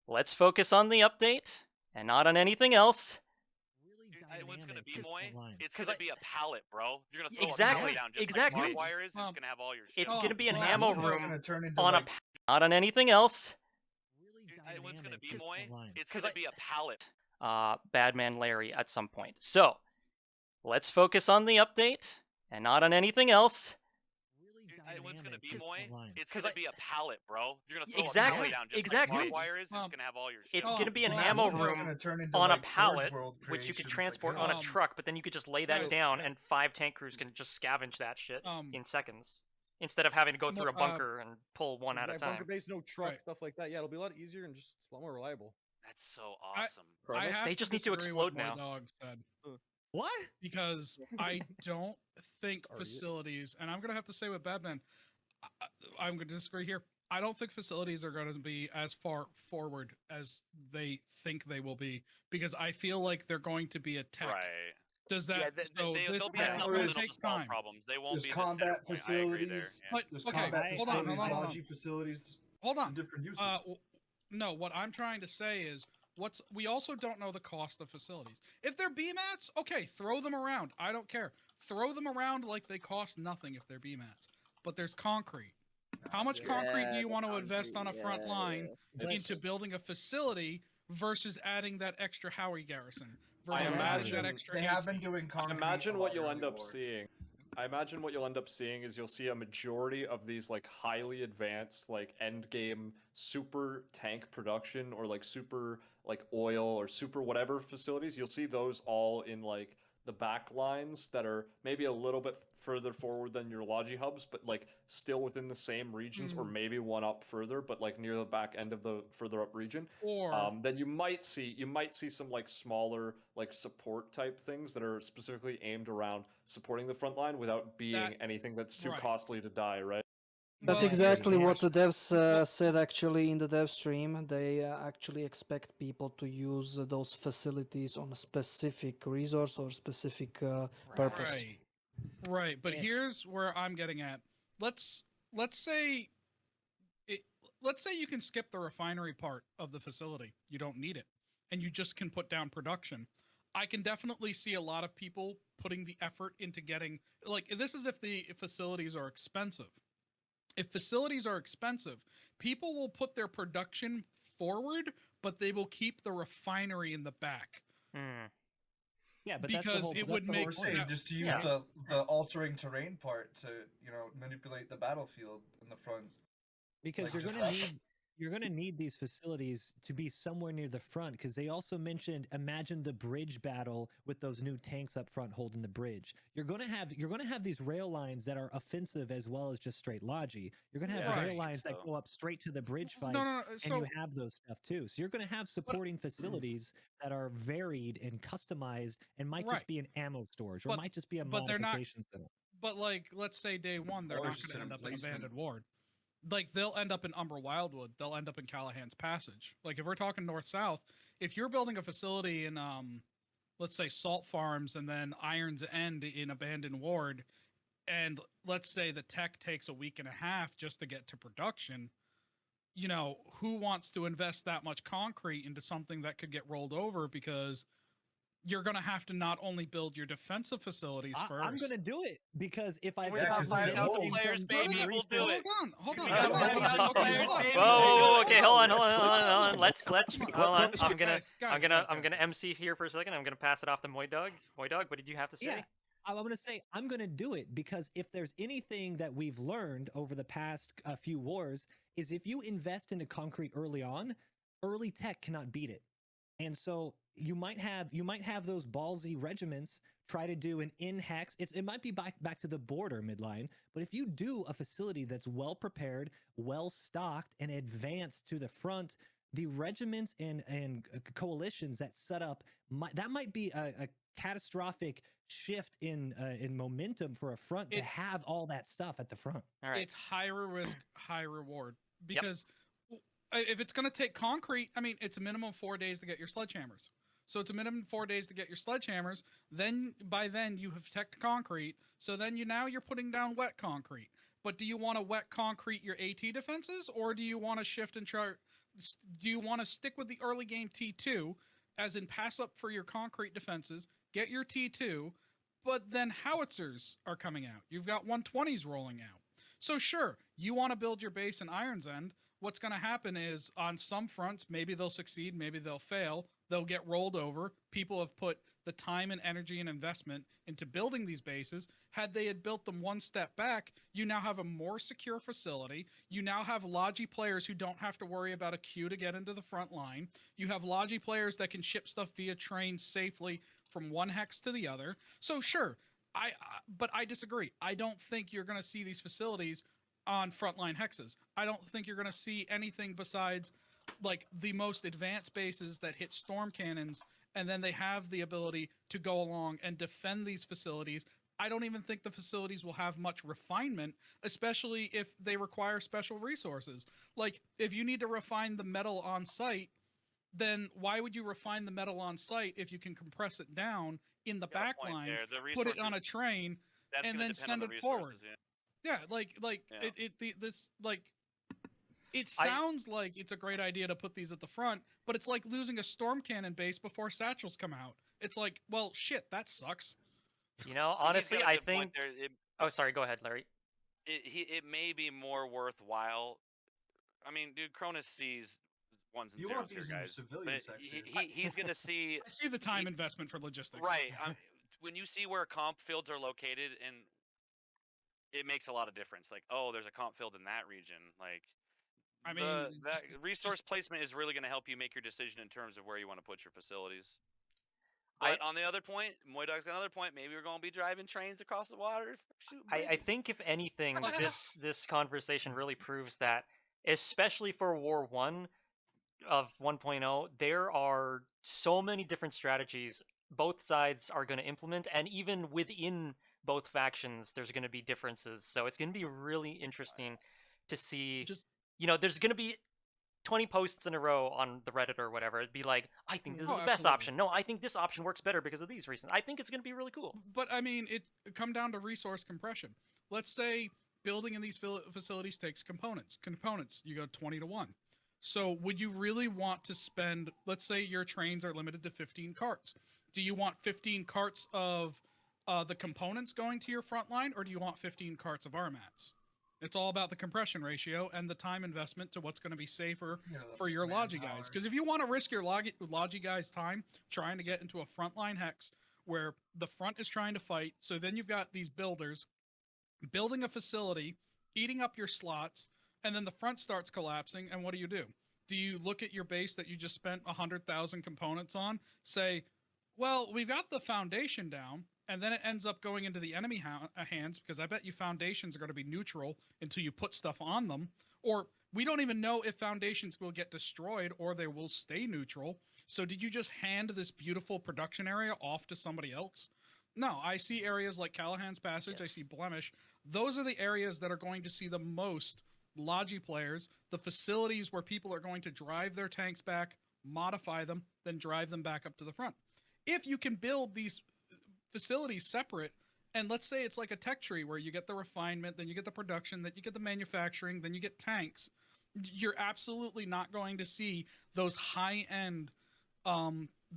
let's focus on the update and not on anything else. What's gonna be, Moy? It's gonna be a pallet, bro. You're gonna throw Exactly, a pallet down just exactly. like barbed wire is, and it's gonna have all your shit. It's on gonna it. be an well, ammo it's room gonna turn into on like... not on anything else. What's gonna be, Moy? It's gonna be a pallet. Badman Larry at some point. So let's focus on the update and not on anything else. What's gonna be, Moy? It's gonna be a pallet, bro. You're gonna throw a Exactly, pallet down just exactly. like barbed wire is, and it's gonna have all your shit. It's on gonna it. be an well, ammo it's room gonna turn into on a like pallet, Forge World which you could creations, transport like, on a truck, but then you could just lay that guys, down and 5 tank crews can just scavenge that shit in seconds. Instead of having to go through a bunker and pull one at a time. Bunker base, no truck, Right. stuff like that. Yeah, it'll be a lot easier and just a lot more reliable. That's so awesome. I have They to just need to disagree with explode now. Dog said. What? Because I don't think Are you? facilities, and I'm gonna have to say with Badman, I'm gonna disagree here. I don't think facilities are gonna be as far forward as they think they will be, because I feel like they're going to be a tech. Right. Does that Yeah, this they'll be is simple gonna enough take to solve time? problems. They won't There's be the center combat point. I agree there. facilities. Yeah. But There's okay, combat hold on, facilities, hold on. logi facilities, Hold on. and different uses. No, what I'm trying to say is we also don't know the cost of facilities. If they're BMATs, okay, throw them around. I don't care. Throw them around like they cost nothing if they're BMATs. But there's concrete. How much concrete do you want to invest on a front line into building a facility versus adding that extra Howie garrison? Versus adding that extra They have been doing concrete. Imagine a what lot you'll early end up war. seeing. I imagine what you'll end up seeing is you'll see a majority of these like highly advanced like end game super tank production or like super like oil or super whatever facilities. You'll see those all in like the back lines that are maybe a little bit further forward than your logi hubs, but like still within the same regions or maybe one up further, but like near the back end of the further up region. Or then you might see some like smaller like support type things that are specifically aimed around supporting the front line without being anything that's too costly to die, right? That's exactly what the devs said actually in the dev stream. They actually expect people to use those facilities on a specific resource or specific purpose. Right. But here's where I'm getting at. Let's say you can skip the refinery part of the facility. You don't need it, and you just can put down production. I can definitely see a lot of people putting the effort into getting, like, this is if the facilities are expensive. If facilities are expensive, people will put their production forward, but they will keep the refinery in the back. Yeah, but because it would make just to use the altering terrain part to manipulate the battlefield in the front. Because Like, you're gonna need these facilities to be somewhere near the front, because they also mentioned, imagine the bridge battle with those new tanks up front holding the bridge. You're gonna have these rail lines that are offensive as well as just straight logi. You're gonna have rail lines that go up straight to the bridge fights, and you have those stuff too. So you're gonna have supporting facilities that are varied and customized, and might just be an ammo storage or might just be a modification center. But like, let's say day one, they're not going to end up in Abandoned Ward. Like, they'll end up in Umber Wildwood. They'll end up in Callahan's Passage. Like, if we're talking north-south, if you're building a facility in, let's say, Salt Farms and then Iron's End in Abandoned Ward, and let's say the tech takes a week and a half just to get to production, you know, who wants to invest that much concrete into something that could get rolled over? Because you're going to have to not only build your defensive facilities first. I'm going to do it, because if I got 5,000 players, baby, we'll do it. Hold on. Whoa, okay, hold on. Let's I'm gonna MC here for a second. I'm gonna pass it off to Moy Dog. Moy Dog, what did you have to say? Yeah. I'm going to say I'm going to do it, because if there's anything that we've learned over the past few wars, is if you invest into concrete early on, early tech cannot beat it. And so you might have those ballsy regiments try to do an in-hex. It might be back to the border midline, but if you do a facility that's well prepared, well stocked, and advanced to the front, the regiments and coalitions that set up that might be a catastrophic shift in momentum for a front to have all that stuff at the front. All right. It's higher risk, high reward, because if it's going to take concrete, I mean, it's a minimum 4 days to get your sledgehammers. So it's a minimum 4 days to get your sledgehammers. Then by then you have teched concrete. So then you're putting down wet concrete. But do you want to wet concrete your AT defenses, or do you want to shift and do you want to stick with the early game T2, as in pass up for your concrete defenses, get your T2, but then howitzers are coming out. You've got 120s rolling out. So sure, you want to build your base in Iron's End. What's going to happen is on some fronts, maybe they'll succeed, maybe they'll fail. They'll get rolled over. People have put the time and energy and investment into building these bases. Had they had built them one step back, you now have a more secure facility. You now have Logi players who don't have to worry about a queue to get into the front line. You have Logi players that can ship stuff via train safely from one hex to the other. So sure, but I disagree. I don't think you're going to see these facilities on frontline hexes. I don't think you're going to see anything besides like the most advanced bases that hit storm cannons, and then they have the ability to go along and defend these facilities. I don't even think the facilities will have much refinement, especially if they require special resources. Like, if you need to refine the metal on site, then why would you refine the metal on site if you can compress it down in the back lines, put it on a train, and then send it forward? Yeah, it sounds like it's a great idea to put these at the front, but it's like losing a storm cannon base before satchels come out. It's like, well, shit, that sucks. You know, honestly, I think. Oh, sorry. Go ahead, Larry. It may be more worthwhile. I mean, dude, Cronus sees ones and zeros here, guys. But he's gonna see. I see the time investment for logistics. Right. When you see where comp fields are located, and it makes a lot of difference. Like, oh, there's a comp field in that region. Like, I mean, that resource placement is really going to help you make your decision in terms of where you want to put your facilities. But on the other point, Moydog's got another point. Maybe we're going to be driving trains across the water. I think, if anything, this conversation really proves that, especially for War 1 of 1.0, there are so many different strategies both sides are going to implement, and even within both factions, there's going to be differences. So it's going to be really interesting to see. There's going to be 20 posts in a row on the Reddit or whatever. It'd be like, I think this is the best option. No, I think this option works better because of these reasons. I think it's going to be really cool. But I mean, it come down to resource compression. Let's say building in these facilities takes components. You go 20 to 1. So would you really want to spend, let's say your trains are limited to 15 carts. Do you want 15 carts of the components going to your front line, or do you want 15 carts of RMATs? It's all about the compression ratio and the time investment to what's going to be safer for your Logi guys. Because if you want to risk your Logi guys' time trying to get into a frontline hex where the front is trying to fight, so then you've got these builders building a facility, eating up your slots, and then the front starts collapsing, and what do? Do you look at your base that you just spent 100,000 components on, say, well, we've got the foundation down, and then it ends up going into the enemy hands, because I bet you foundations are going to be neutral until you put stuff on them. Or we don't even know if foundations will get destroyed or they will stay neutral. So did you just hand this beautiful production area off to somebody else? No, I see areas like Callahan's Passage, I see Blemish. Those are the areas that are going to see the most Logi players, the facilities where people are going to drive their tanks back, modify them, then drive them back up to the front. If you can build these facilities separate, and let's say it's like a tech tree where you get the refinement, then you get the production, then you get the manufacturing, then you get tanks, you're absolutely not going to see those high-end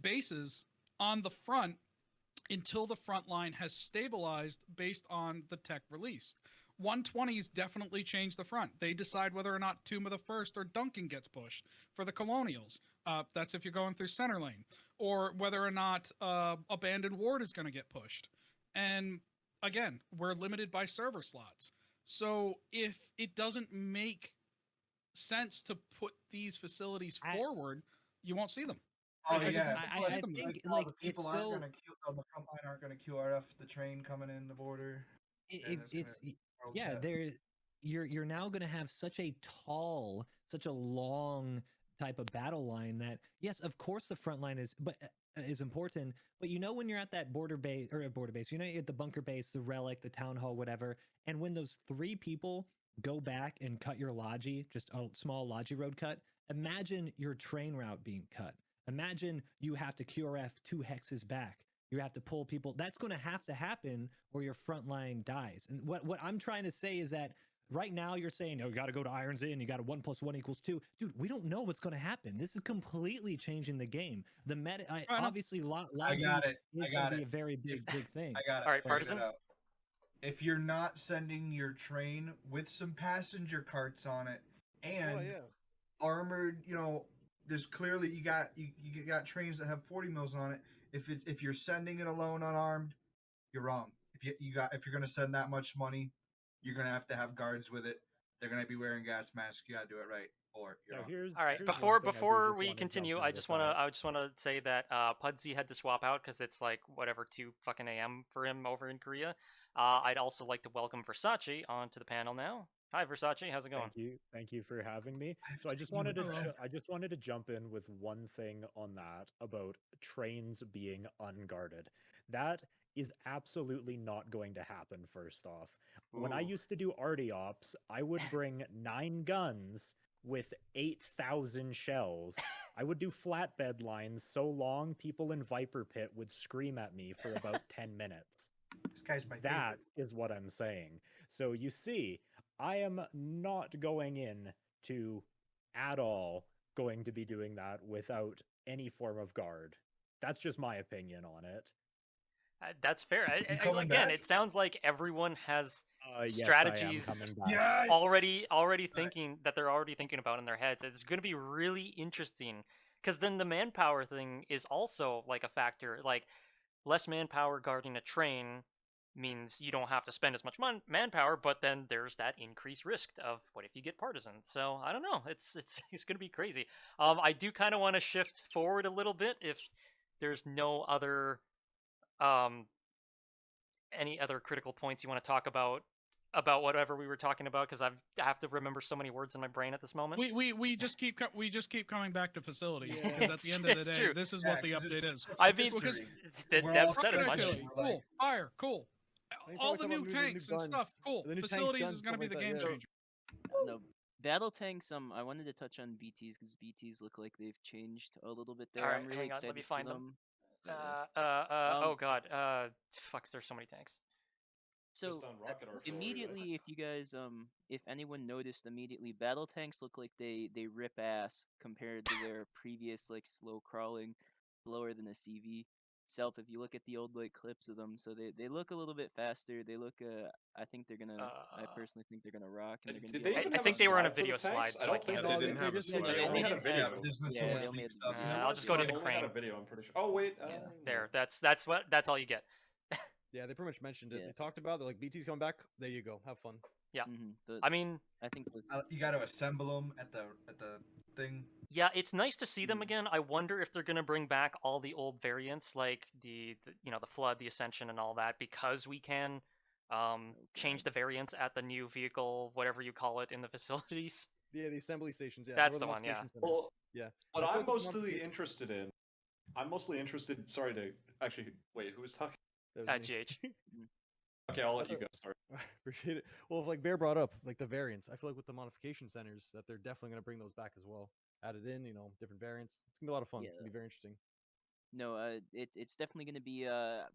bases on the front until the front line has stabilized based on the tech released. 120s definitely change the front. They decide whether or not Tomb of the First or Duncan gets pushed for the Colonials. That's if you're going through center lane. Or whether or not Abandoned Ward is going to get pushed. And again, we're limited by server slots. So if it doesn't make sense to put these facilities forward, you won't see them. Oh yeah, I think like the people it's aren't so gonna on the front line aren't gonna QRF the train coming in the border. You're now going to have such a long type of battle line that, yes, of course the front line is important, but when you're at that border base, you're at the bunker base, the relic, the town hall, whatever, and when those 3 people go back and cut your Logi, just a small Logi road cut, imagine your train route being cut. Imagine you have to QRF 2 hexes back. You have to pull people. That's going to happen or your front line dies. And what I'm trying to say is that right now you're saying, oh, you got to go to Iron's Inn. You got a 1 + 1 = 2. Dude, we don't know what's going to happen. This is completely changing the game. The meta, obviously, I got it. is going to be a very big thing. I got it. All right, I figured Partisan? it out. If you're not sending your train with some passenger carts on it and armored, there's clearly you got trains that have 40 mils on it. If you're sending it alone unarmed, you're wrong. If you're gonna send that much money, you're gonna have to have guards with it. They're gonna be wearing gas masks. You gotta do it right, or you're wrong. All right. here's Before one thing I do before just we wanna continue, jump in I with just that. wanna say that Pudsey had to swap out because it's like whatever 2 fucking a.m. for him over in Korea. I'd also like to welcome Versace onto the panel now. Hi, Versace. How's it going? Thank you for having me. So I just seen you wanted to before. I just wanted to jump in with one thing on that about trains being unguarded. That is absolutely not going to happen. First off, when I Ooh. used to do arty ops, I would bring 9 guns with 8,000 shells. I would do flatbed lines so long people in Viper Pit would scream at me for about 10 minutes. This guy's my That favorite. is what I'm saying. So you see, I am not going in to at all going to be doing that without any form of guard. That's just my opinion on it. That's fair. You coming Again, back? it sounds like everyone has Yes, strategies I am coming back. Yes. already thinking that they're already thinking about in their heads. It's going to be really interesting because then the manpower thing is also like a factor. Like less manpower guarding a train means you don't have to spend as much manpower, but then there's that increased risk of what if you get partisans. So I don't know. It's going to be crazy. I do kind of want to shift forward a little bit if there's no other any other critical points you want to talk about whatever we were talking about, because I have to remember so many words in my brain at this moment. We just keep coming back to facilities Yeah. because at the end of the It's day, true. this is Yeah, what the 'cause it's update is. such I a mean, history. Dev We're all said as much. Speculating, We're like- cool, fire, cool. They All probably the talk new about new tanks and guns. stuff, cool. The new tanks, Facilities guns, is going to be stuff the like game that, yeah. changer. No, battle tanks. I wanted to touch on BTs because BTs look like they've changed a little bit there. All right, I'm really hang on, excited let me for find them. Yeah. Oh god. Fuck, there's so many tanks. So Just on rocket artillery, right? immediately, if you guys, if anyone noticed, immediately battle tanks look like they rip ass compared to their previous like slow crawling, slower than a CV self. If you look at the old like clips of them, so they look a little bit faster. They look I think they're gonna. I personally think they're gonna rock. And they're gonna Did be they a lot even of have think a they were on a slide for the video tanks? slide, I so I don't think can't- Yeah, they didn't have a Yeah, slide. They they only had a didn't have video. it. There's been Yeah, so they much only leaked had the stuff. video. I'll just go to They the only had a crane. video, I'm pretty sure. Oh wait, Yeah. There, that's all you get. Yeah, they pretty much mentioned it. Yeah. They talked about they're like BT's coming back. There you go. Have fun. Yeah. Mm-hmm. I mean, I think this. You got to assemble them at the thing. yeah, it's nice to see them Mhm. again. I wonder if they're gonna bring back all the old variants, like the the flood, the ascension, and all that, because we can change the variants at the new vehicle, whatever you call it, in the facilities. Yeah, the assembly stations. Yeah, That's or the one, yeah. modification centers. Well, Yeah. what I feel I'm like with the mostly modification- interested in, I'm mostly interested. Sorry to actually wait. Who was talking? that was me. GH. Okay, I'll let you go. Sorry. Appreciate it. Well, like Bear brought up, like the variants. I feel like with the modification centers, that they're definitely gonna bring those back as well. Added in, different variants. It's gonna be a lot of fun. It's gonna be very interesting. No, it's definitely going to be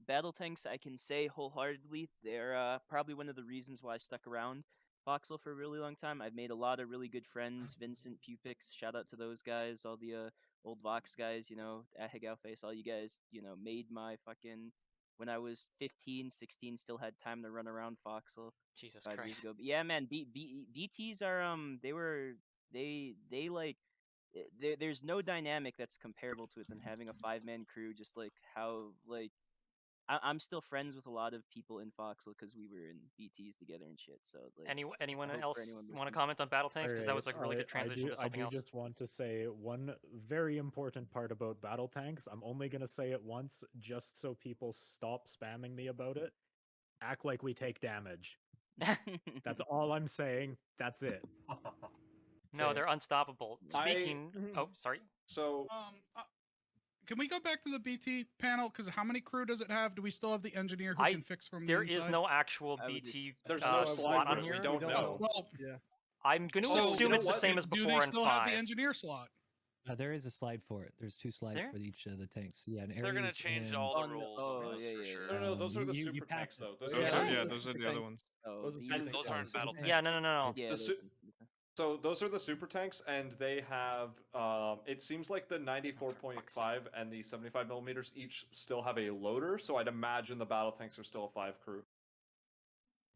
battle tanks. I can say wholeheartedly they're probably one of the reasons why I stuck around Foxhole for a really long time. I've made a lot of really good friends. Vincent, Pupix, shout out to those guys. All the old Vox guys, Ahigalface, all you guys, made my fucking. When I was 15, 16, still had time to run around Foxhole Jesus 5 years Christ. ago. But yeah, man, BTs are they like. There's no dynamic that's comparable to it than having a 5-man crew. Just like how like I'm still friends with a lot of people in Foxhole because we were in BTs together and shit. So like, Anyone I hope for else anyone want to listening. comment on battle tanks? Because that was a really good transition to I something do else. just want to say one very important part about battle tanks. I'm only going to say it once just so people stop spamming me about it. Act like we take damage. That's all I'm saying. That's it. No, Okay. they're unstoppable. Speaking. Oh, sorry. So Can we go back to the BT panel? Because how many crew does it have? Do we still have the engineer who can fix from There the inside? is no actual I would BT there's no slot slide on for it. here. We don't know. Well, Yeah. I'm going to So, assume you know it's the what? same as do before they in still 5. have the engineer slot? There is a slide for it. There's 2 slides there? for each of the tanks. Yeah, and They're gonna Ares change and, all the Oh, no. rules Oh, on those yeah, for yeah, sure. yeah. No, those are the you super passed tanks it. though. Those Yeah, are yeah, those are the other ones. Oh, Those are the super units tanks. Those aren't battle tanks. Yeah, no. Yeah, The those su- are- So those are the super tanks, and they have. It seems like the 94.5 and the 75 millimeters each still have a loader. So I'd imagine the battle tanks are still a 5 crew.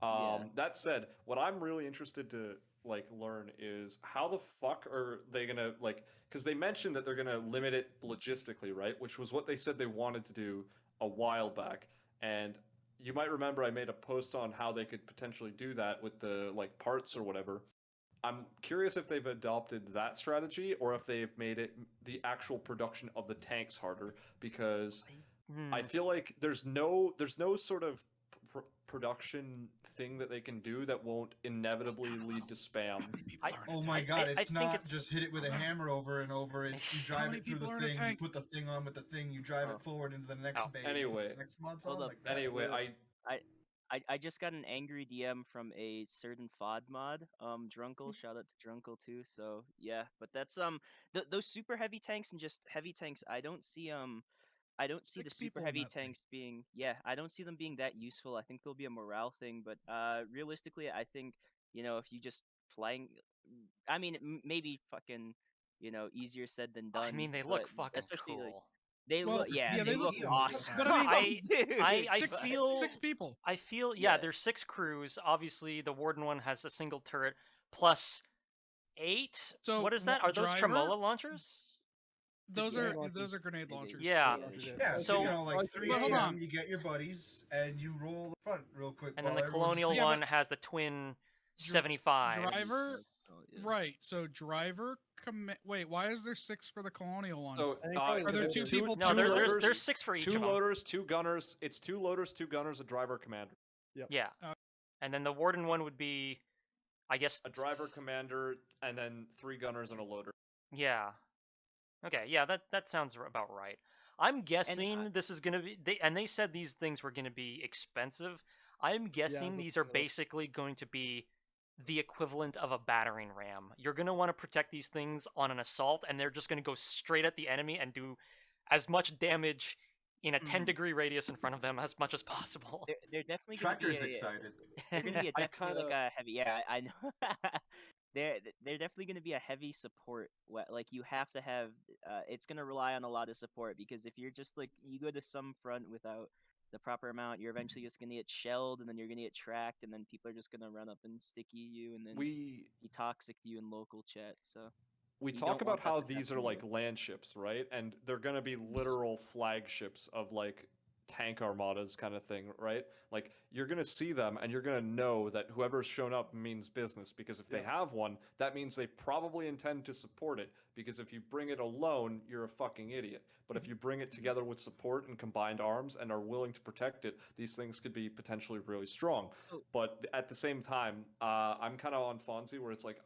Yeah. That said, what I'm really interested to like learn is how the fuck are they gonna like? Because they mentioned that they're gonna limit it logistically, right? Which was what they said they wanted to do a while back. And you might remember I made a post on how they could potentially do that with the like parts or whatever. I'm curious if they've adopted that strategy or if they've made it the actual production of the tanks harder because I feel like there's no sort of production thing that they can do that won't inevitably lead to spam. Oh my god, I it's think not it's- just hit it with a hammer over and over. It's you drive many it through the people are in a thing, you tank? put the thing on with the thing, you drive Oh. it forward into the next Oh. bay. you put Anyway. the next mods Hold on up. like that. Anyway, Wait. I just got an angry DM from a certain FOD mod, Drunkle. Shout out to Drunkle too. So yeah, but that's those super heavy tanks and just heavy tanks. I don't see the 6 super people in heavy that thing. tanks being I don't see them being that useful. I think they'll be a morale thing, but realistically, I think if you just flying, I mean maybe fucking easier said than done. I mean, they but look fucking especially like cool. they Well, look yeah, they look cool. awesome. But I mean, dude, I six, feel 6 people. I feel Yeah. there's 6 crews. Obviously, the Warden one has a single turret plus 8. So What is that? Are those driver- Tremola launchers? Those Yeah. are grenade launchers. Yeah. Yeah, so So- like 3 But hold a.m. on. you get your buddies and you roll the front real quick. And then while the everyone's Colonial asleep. Yeah, one but- has the twin 75s. Driver- Oh, yeah. Right. So driver wait, why is there 6 for the colonial one? So Are there it's 2 people? No, two there's loaders? there's 6 for each 2 of them. loaders, 2 gunners. It's 2 loaders, 2 gunners, a driver, commander. Yeah. Uh, And then the Warden one would be, I guess, A driver, commander, and then 3 gunners and a loader. Yeah. Okay, yeah, that sounds about right. I'm guessing this is gonna be. They said these things were gonna be expensive. I'm guessing what these they are look. basically going to be the equivalent of a battering ram. You're gonna want to protect these things on an assault, and they're just gonna go straight at the enemy and do as much damage in a 10-degree radius in front of them as much as possible. They're definitely gonna be Tracker's a, excited. they're gonna be a I definitely like kinda- a heavy. Yeah, I know. They're definitely gonna be a heavy support. Like you have to have. It's gonna rely on a lot of support because if you're just like you go to some front without the proper amount, you're eventually just gonna get shelled, and then you're gonna get tracked, and then people are just gonna run up and sticky you, and then We be toxic to you in local chat. So we you talk don't about want that how to these happen are to like land ships, right? And they're gonna be literal flagships of like tank armadas kind of thing, right? Like you're gonna see them and you're gonna know that whoever's shown up means business because if they have one, that means they probably intend to support it. Because if you bring it alone, you're a fucking idiot. But if you bring it together with support and combined arms and are willing to protect it, these things could be potentially really strong. Oh. But at the same time, I'm kind of on Fonzie where it's like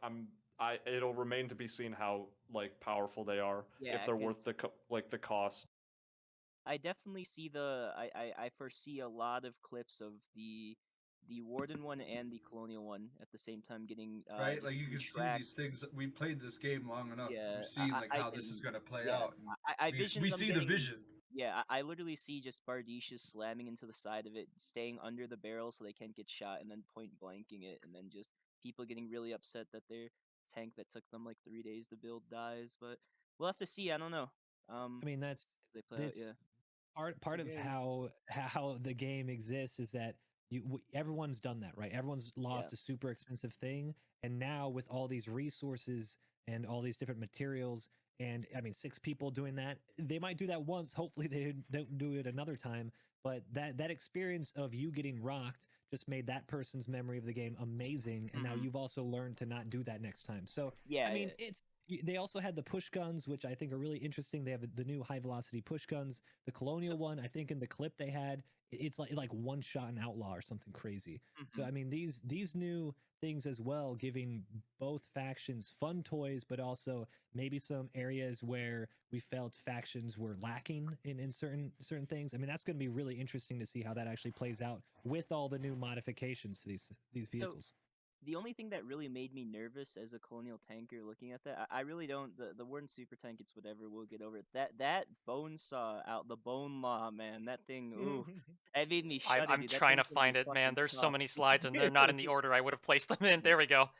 it'll remain to be seen how like powerful they are Yeah, if they're 'cause- worth the cost. I definitely see I foresee a lot of clips of the Warden one and the Colonial one at the same time getting Right? just Like you getting can see tracked. these things. We played this game long enough. Yeah, We've seen like I how this is can- gonna play yeah, out. And I we vision them see the getting- vision. Yeah, I literally see just Bardishas slamming into the side of it, staying under the barrel so they can't get shot, and then point blanking it, and then just people getting really upset that their tank that took them like 3 days to build dies. But we'll have to see. I don't know. I mean, as they play out, yeah. part of game. how the game exists is that everyone's done that, right? Everyone's lost a super expensive thing, and now with all these resources and all these different materials, and I mean 6 people doing that, they might do that once. Hopefully they don't do it another time. But that experience of you getting rocked just made that person's memory of the game amazing, and now Mhm. you've also learned to not do that next time. So Yeah, I mean, they also had the push guns, which I think are really interesting. They have the new high velocity push guns. The Colonial one, I think in the clip they had, it's like one shot an outlaw or something crazy. So I mean, these new things as well, giving both factions fun toys, but also maybe some areas where we felt factions were lacking in certain things. I mean, that's going to be really interesting to see how that actually plays out with all the new modifications to these vehicles. the only thing that really made me nervous as a colonial tanker looking at that, I really don't. The Warden super tank, it's whatever. We'll get over it. That bone saw out the bone law, man. That thing, ooh, that made me shudder. I'm Dude. That trying to thing's gonna be find it, man. fucking There's so tough. many slides and they're not in the order I would have placed them in. There we go.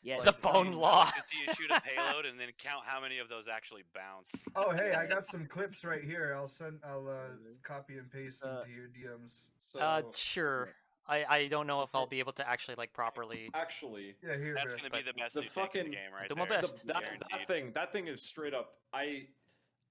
Yeah, The it's, bone I law. like to see you shoot a payload and then count how many of those actually bounce. Oh, hey, I got some clips right here. I'll copy and paste them to your DMs. Sure. I don't know if I'll be able to actually like properly. Actually, Yeah, here. That's gonna be the best the new tank fucking in the game, right do my there. best. That thing is straight up.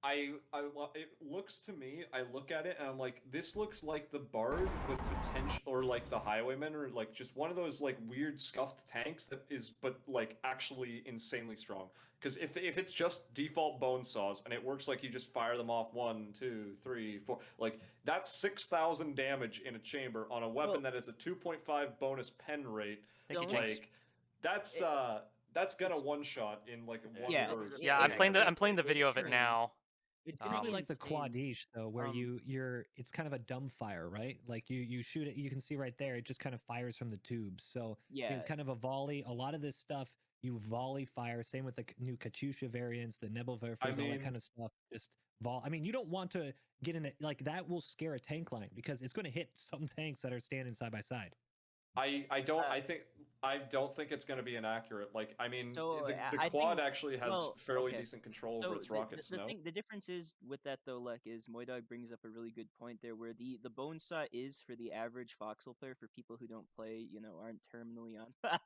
It looks to me. I look at it and I'm like, this looks like the Bard with potential, or like the Highwayman, or like just one of those like weird scuffed tanks that is, but like actually insanely strong. Because if it's just default bone saws and it works like you just fire them off 1, 2, 3, 4, like that's 6,000 damage in a chamber on a weapon that is a 2.5 bonus pen rate. Thank you, Like Jinx. that's gonna one shot in like one burst. Yeah, I'm playing the video of it now. It's gonna be like the Quadish though, where it's kind of a dumb fire, right? Like you shoot it, you can see right there, it just kind of fires from the tubes. So it's kind of a volley. A lot of this stuff you volley fire. Same with the new Katyusha variants, the Nebelwerfers, all that kind of stuff. Just I mean, you don't want to get in it like that. Will scare a tank line because it's going to hit some tanks that are standing side by side. I don't think it's going to be inaccurate. Like, I mean, the I quad think, actually has fairly decent control over its rockets now. The difference is with that though, Lek, is Moydog brings up a really good point there, where the bone saw is for the average Foxhole player, for people who don't play, aren't terminally on,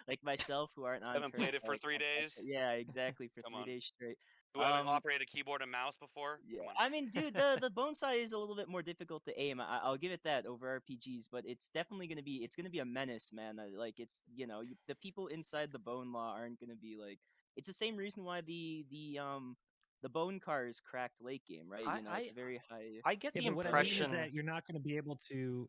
like myself, who aren't on. Haven't played it for 3 days. Yeah, exactly, for Come 3 on. days straight. Who haven't operated a keyboard and mouse before? Yeah, Come on. I mean, dude, the bone saw is a little bit more difficult to aim. I'll give it that over RPGs, but it's definitely gonna be a menace, man. Like it's the people inside the bone law aren't gonna be like. It's the same reason why the bone car is cracked late game, right? It's very high. I get the but impression what I mean is that you're not going to be able to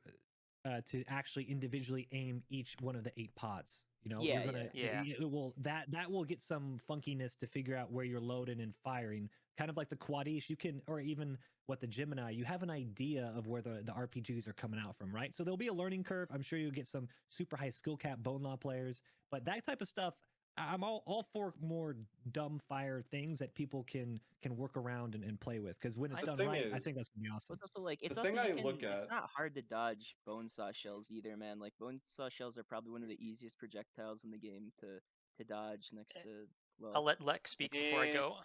actually individually aim each one of the 8 pods. You're gonna it will that will get some funkiness to figure out where you're loading and firing. Kind of like the Quadish, you can, or even what the Gemini, you have an idea of where the RPGs are coming out from, right? So there'll be a learning curve. I'm sure you'll get some super high skill cap bone law players, but that type of stuff, I'm all for more dumb fire things that people can work around and play with. Because when it's done right, I think that's gonna be awesome. It's also like it's not hard to dodge bone saw shells either, man. Like bone saw shells are probably one of the easiest projectiles in the game to dodge next to. Well, I'll let Lex speak before I go.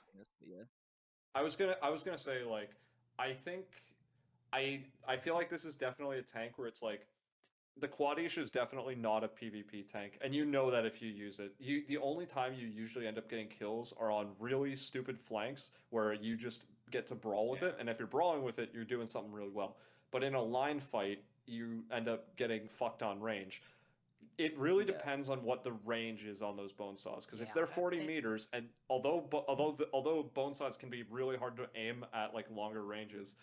Yeah. I was gonna say, like, I think I feel like this is definitely a tank where it's like the Quadish is definitely not a PvP tank, and you know that if you use it. The only time you usually end up getting kills are on really stupid flanks where you just get to brawl with it, and if you're brawling with it, you're doing something really well. But in a line fight, you end up getting fucked on range. It really depends on what the range is on those bone saws, because if they're 40 meters, and although bone saws can be really hard to aim at like longer ranges,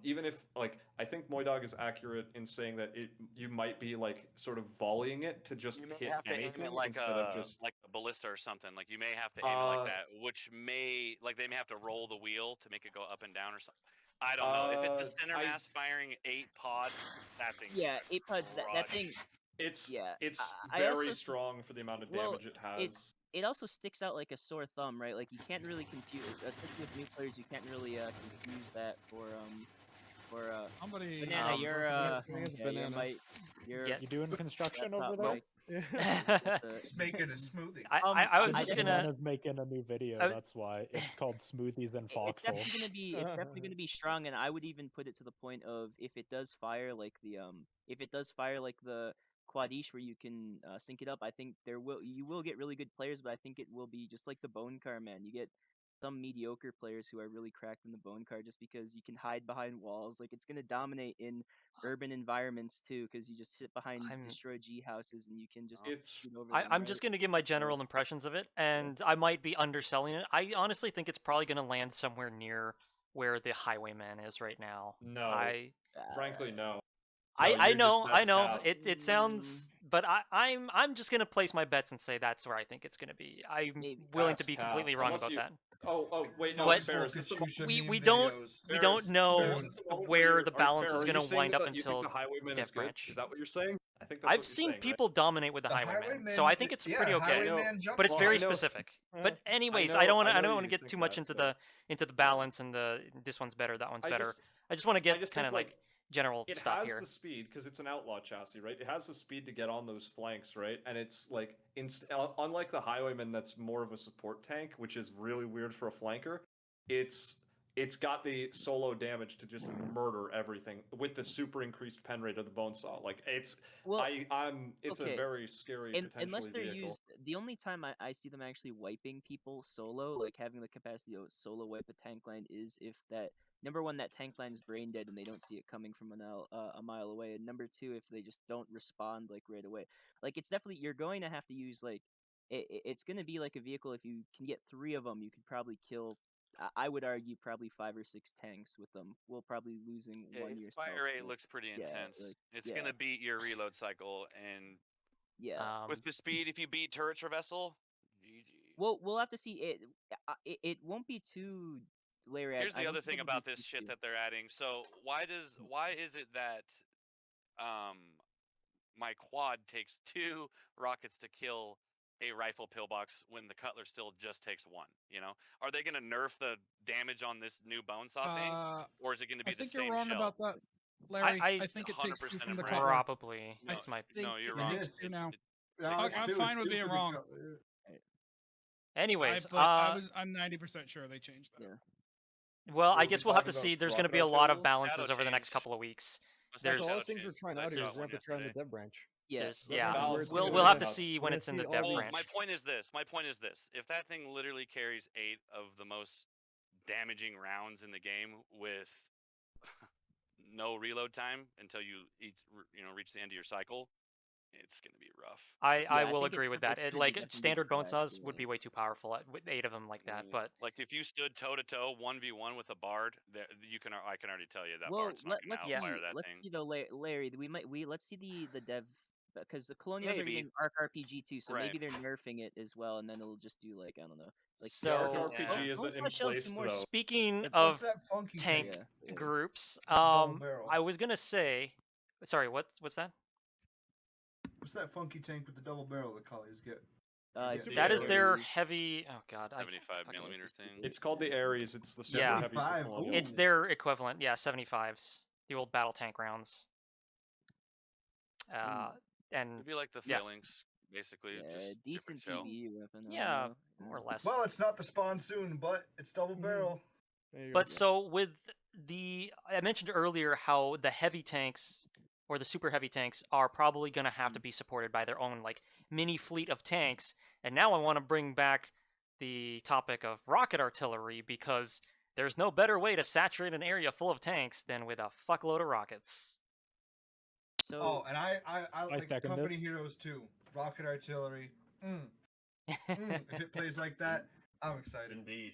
even if like I think Moydog is accurate in saying that you might be like sort of volleying it to just hit anything like instead of just like a ballista or something. Like you may have to aim it like that, which may they may have to roll the wheel to make it go up and down or something. I don't know. If it's a center mass firing 8 pod, that thing. Yeah, 8 pod. That thing. It's very strong for the amount of damage it has. It also sticks out like a sore thumb, right? Like you can't really confuse, especially with new players, you can't really confuse that for somebody. Banana, you doing construction over there? It's making a smoothie. I was just gonna. Banana's making a new video. That's why it's called Smoothies and Foxhole. It's definitely gonna be strong, and I would even put it to the point of if it does fire like the Quadish, where you can sync it up. I think you will get really good players, but I think it will be just like the bone car, man. You get some mediocre players who are really cracked in the bone car just because you can hide behind walls. Like it's gonna dominate in urban environments too, because you just sit behind destroyed G houses and you can just shoot over them. I'm just gonna give my general impressions of it, and I might be underselling it. I honestly think it's probably gonna land somewhere near where the Highwayman is right now. No, frankly, no. I know. It sounds, but I'm just gonna place my bets and say that's where I think it's gonna be. I'm willing to be completely wrong about that. Wait, no, But Bear, is this the we don't know where the balance is going to wind up you think until the Highwayman Dev is good? Branch. Is that what you're saying? I think that's I've what you're seen saying, people dominate with the Highwayman, so I think it's pretty okay. Highwayman jumps But it's on very it. specific. But anyways, I I don't want know to you get think too much that, into but- the balance and the this one's better, that one's I better. just- I just want to I get just kind of think, like general it stuff has here. the speed because it's an outlaw chassis, right? It has the speed to get on those flanks, right? And it's like, unlike the Highwayman, that's more of a support tank, which is really weird for a flanker. It's got the solo damage to just murder everything with the super increased pen rate of the bone saw. Like it's it's a very scary potentially unless they're vehicle. used. The only time I see them actually wiping people solo, like having the capacity to solo wipe a tank line, is if that number one, that tank line's brain dead and they don't see it coming from a mile away, and number two, if they just don't respond like right away. Like it's definitely, you're going to have to use like it's going to be like a vehicle. If you can get 3 of them, you could probably kill. I would argue probably 5 or 6 tanks with them. We'll probably losing one yourself. Fire rate looks pretty intense. It's gonna beat your reload cycle, and with the speed, if you beat turret traversal, GG. Well, we'll have to see. It won't be too. Larry, Here's I the don't other think thing it'll be about too this shit soon. that they're adding. So why is it that my quad takes 2 rockets to kill a rifle pillbox when the Cutler still just takes 1? You know, are they going to nerf the damage on this new bone saw thing, or is it going to be I the think same you're wrong shell? about that, Larry. I think it 100% takes 2 from the am Cutler. right. Probably. No, you're wrong. You know, It's I'm fine with being wrong. Anyways, I'm 90% sure they changed that. Well, I guess we'll have to see. There's going to be a lot of balances Shadow over the next change. couple of weeks. That's There's all the things we're trying out here is we have to try in the dev branch. we'll have to see when it's in the dev branch. My point is this. If that thing literally carries 8 of the most damaging rounds in the game with no reload time until you reach the end of your cycle, it's gonna be rough. I will agree with that. Like standard bone saws would be way too powerful with 8 of them like that. But like if you stood toe to toe 1v1 with a bard, I can already tell you that Well, bard's not gonna outfire that let's thing. see though, Larry. Let's see the dev, because the Colonials are getting Arc RPG too, so maybe they're nerfing it as well, and then it'll just do like, I don't know, like so Arc RPG isn't in place though. Speaking of tank groups, I was gonna say, sorry, what's that? What's that funky tank with the double barrel the collies get? That is their heavy. Oh god, 75 millimeter thing. It's called the Ares. It's the super heavy for Colonial. It's their equivalent. Yeah, 75s, the old battle tank rounds. And it'd be like the phalanx, basically. Just decent PvE weapon. Yeah, more or less. Well, it's not the Sponsoon, but it's double barrel. But so with I mentioned earlier how the heavy tanks or the super heavy tanks are probably going to have to be supported by their own like mini fleet of tanks. And now I want to bring back the topic of rocket artillery, because there's no better way to saturate an area full of tanks than with a fuckload of rockets. So, and I like Company Heroes too. Rocket artillery. If it plays like that, I'm excited. Indeed.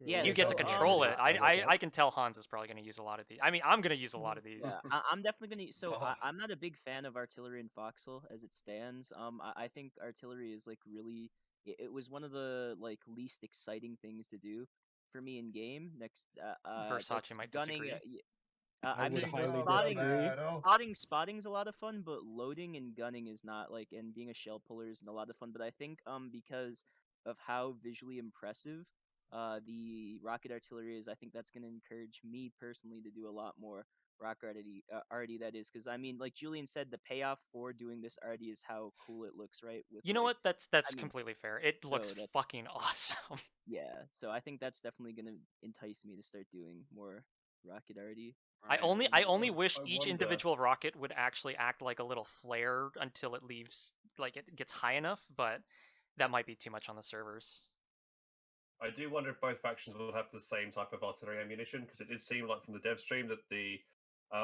Yeah, you get to control it. I can tell Hans is probably going to use a lot of these. I mean, I'm going to use a lot of these. Yeah, I'm definitely going to. So I'm not a big fan of artillery in Foxhole as it stands. I think artillery is like really. It was one of the like least exciting things to do for me in game. Next, Versace might disagree. I mean, spotting's a lot of fun, but loading and gunning is not like, and being a shell puller isn't a lot of fun. But I think because of how visually impressive the rocket artillery is, I think that's going to encourage me personally to do a lot more rocket arty. That is, because I mean, like Julian said, the payoff for doing this arty is how cool it looks, right? With, you know what? That's completely fair. It looks fucking awesome. Yeah, so I think that's definitely going to entice me to start doing more rocket arty. I only wish each individual rocket would actually act like a little flare until it leaves, like it gets high enough, but that might be too much on the servers. I do wonder if both factions will have the same type of artillery ammunition, because it did seem like from the dev stream that the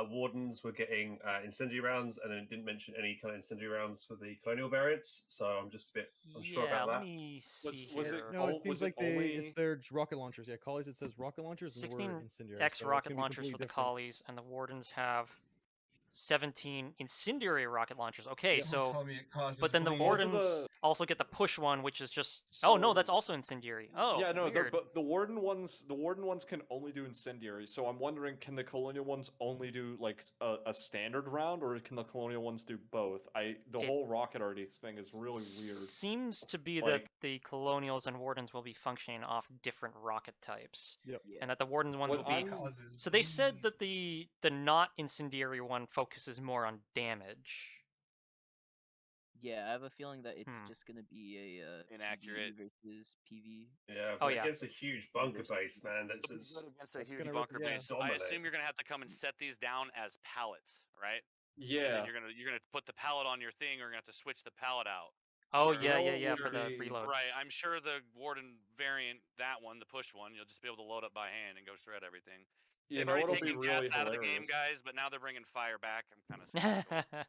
Wardens were getting incendiary rounds, and then it didn't mention any kind of incendiary rounds for the Colonial variants, so I'm just a bit unsure about that. Let me see it seems like it's their rocket launchers. Yeah, Collies, it says rocket launchers, and 16 we're incendiary. X so rocket launchers for the Collies, and the Wardens have 17 incendiary rocket launchers. Okay, Don't so tell me it causes but then the bleed. wardens also get the push one, which is just oh no, that's So- also incendiary. Oh, yeah, no, weird. but the warden ones can only do incendiary. So I'm wondering, can the colonial ones only do like a standard round, or can the colonial ones do both? The It whole rocket arty thing is really weird. Seems to be that Like- the colonials and wardens will be functioning off different rocket types, Yep. Yeah. and that the warden ones What will be. Causes So they said bleed. that the not incendiary one focuses more on damage. Yeah, I have a feeling that it's Hmm. just gonna be a Inaccurate. PvE versus PV. Yeah, Oh, but yeah. against a huge bunker base, man, that's It'll be it's, good against a That's huge gonna bunker yeah. base. I dominate. assume you're gonna have to come and set these down as pallets, right? And Yeah. then you're gonna put the pallet on your thing, or you're gonna have to switch the pallet out. Oh Where- yeah, know yeah, what yeah, would for the be- reloads. Right, I'm sure the warden variant, that one, the push one, you'll just be able to load up by hand and go shred everything. You They've know already what'll be taken really gas out of the game, hilarious? guys, but now they're bringing fire back. I'm kind of skeptical.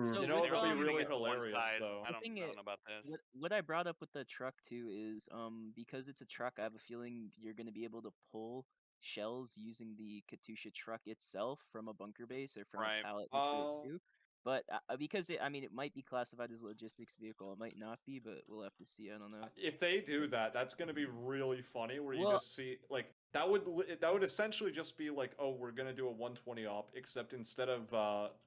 So You know with, what'll be um, really Get on one hilarious side. though? I don't thing know about this. what I brought up with the truck too is because it's a truck, I have a feeling you're gonna be able to pull shells using the Katusha truck itself from a bunker base or from Right. a pallet, which they Oh. do. But because I mean, it might be classified as a logistics vehicle, it might not be, but we'll have to see. I don't know. If they do that, that's gonna be really funny. Where you Well- just see like that would essentially just be like, oh, we're gonna do a 120 op, except instead of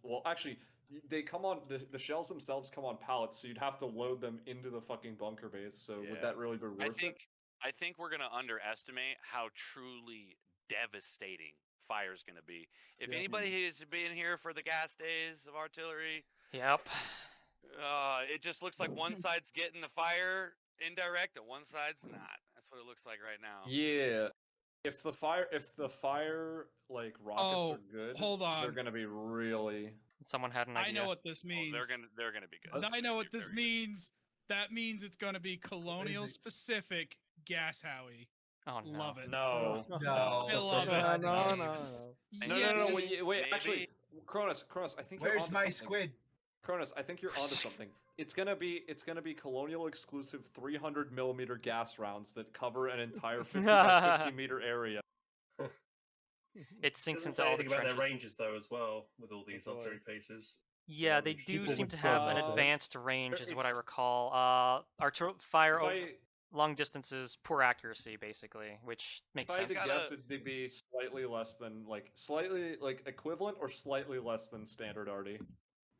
well, actually, they come on the shells themselves come on pallets, so you'd have to load them into the fucking bunker base. So would Yeah. that really be worth it? I think we're gonna underestimate how truly devastating fire's gonna be. If Yeah. anybody has been here for the gas days of artillery, Yep. it just looks like one side's getting the fire indirect and one side's not. That's what it looks like right now. Yeah. If the fire like rockets Oh, are good, hold they're on. gonna be really. Someone had an I idea. know what this means. They're gonna be good. I know what They're this gonna be very good. means. That means it's going to be colonial specific gas Howie. Oh no. Love it. No. No, I love it. bad No, names. No, Yeah, no, no, because- wait, actually, maybe- Cronus, I think you're Where's onto my something. squid? Cronus, I think you're onto something. It's gonna be colonial exclusive 300mm gas rounds that cover an entire 50 by 50 meter area. It sinks Doesn't into say all the anything about their trenches. ranges though, as well, with all these boy. artillery pieces. Yeah, they Range. do People seem would to still have an miss it. advanced range, is what I It's- recall. Fire If over I long distances, poor accuracy, basically, which if makes I had to sense. guess, it'd be slightly less than slightly equivalent or slightly less than standard arty.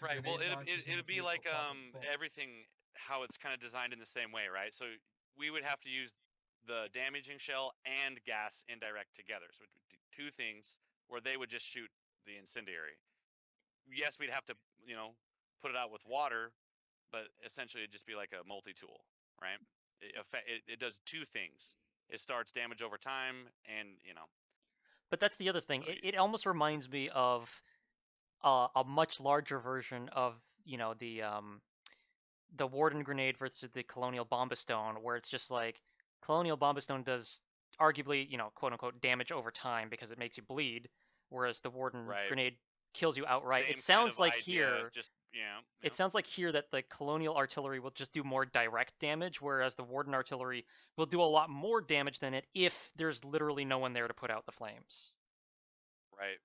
Right. Well, Grenade launchers on it'd the be like vehicle pockets full. everything how it's kind of designed in the same way, right? So we would have to use the damaging shell and gas indirect together. So it'd do two things where they would just shoot the incendiary. Yes, we'd have to put it out with water, but essentially it'd just be like a multi-tool, right? It does two things. It starts damage over time, and But that's the other thing. So It almost reminds me of a much larger version of the Warden grenade versus the Colonial Bombastone, where it's just like Colonial Bombastone does arguably quote unquote damage over time because it makes you bleed, whereas the Warden Right. grenade kills you outright. same It sounds kind of like idea, here. just It sounds like here that the Colonial artillery will just do more direct damage, whereas the Warden artillery will do a lot more damage than it if there's literally no one there to put out the flames. right.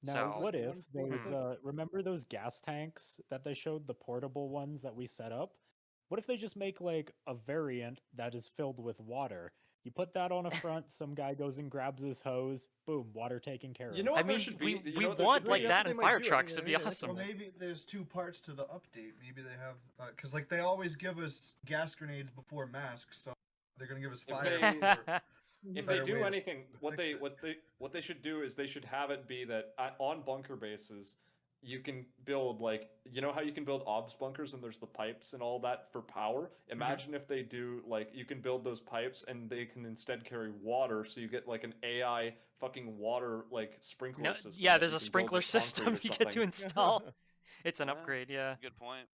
Now, So- what if One those remember those gas tanks that they showed, the portable ones that we set up? What if they just make like a variant that is filled with water? You put that on a front, some guy goes and grabs his hose, boom, water taken care of. You know I what there mean, should be? we You know what there want should like be? That's that what in they might fire do. I trucks. think It'd be that's awesome. Well, maybe there's two parts to the update. Maybe they have because like they always give us gas grenades before masks, so they're gonna give us If fire. they- before- If they better do way to anything, what fix they should do is they should have it be that on bunker bases you can build how you can build obs bunkers and there's the pipes and all that for power. Imagine if they do you can build those pipes and they can instead carry water, so you get like an AI fucking water sprinkler No, system. yeah, that there's you a can build sprinkler with concrete system or you get to something. install. It's an Yeah. upgrade, yeah. Good point.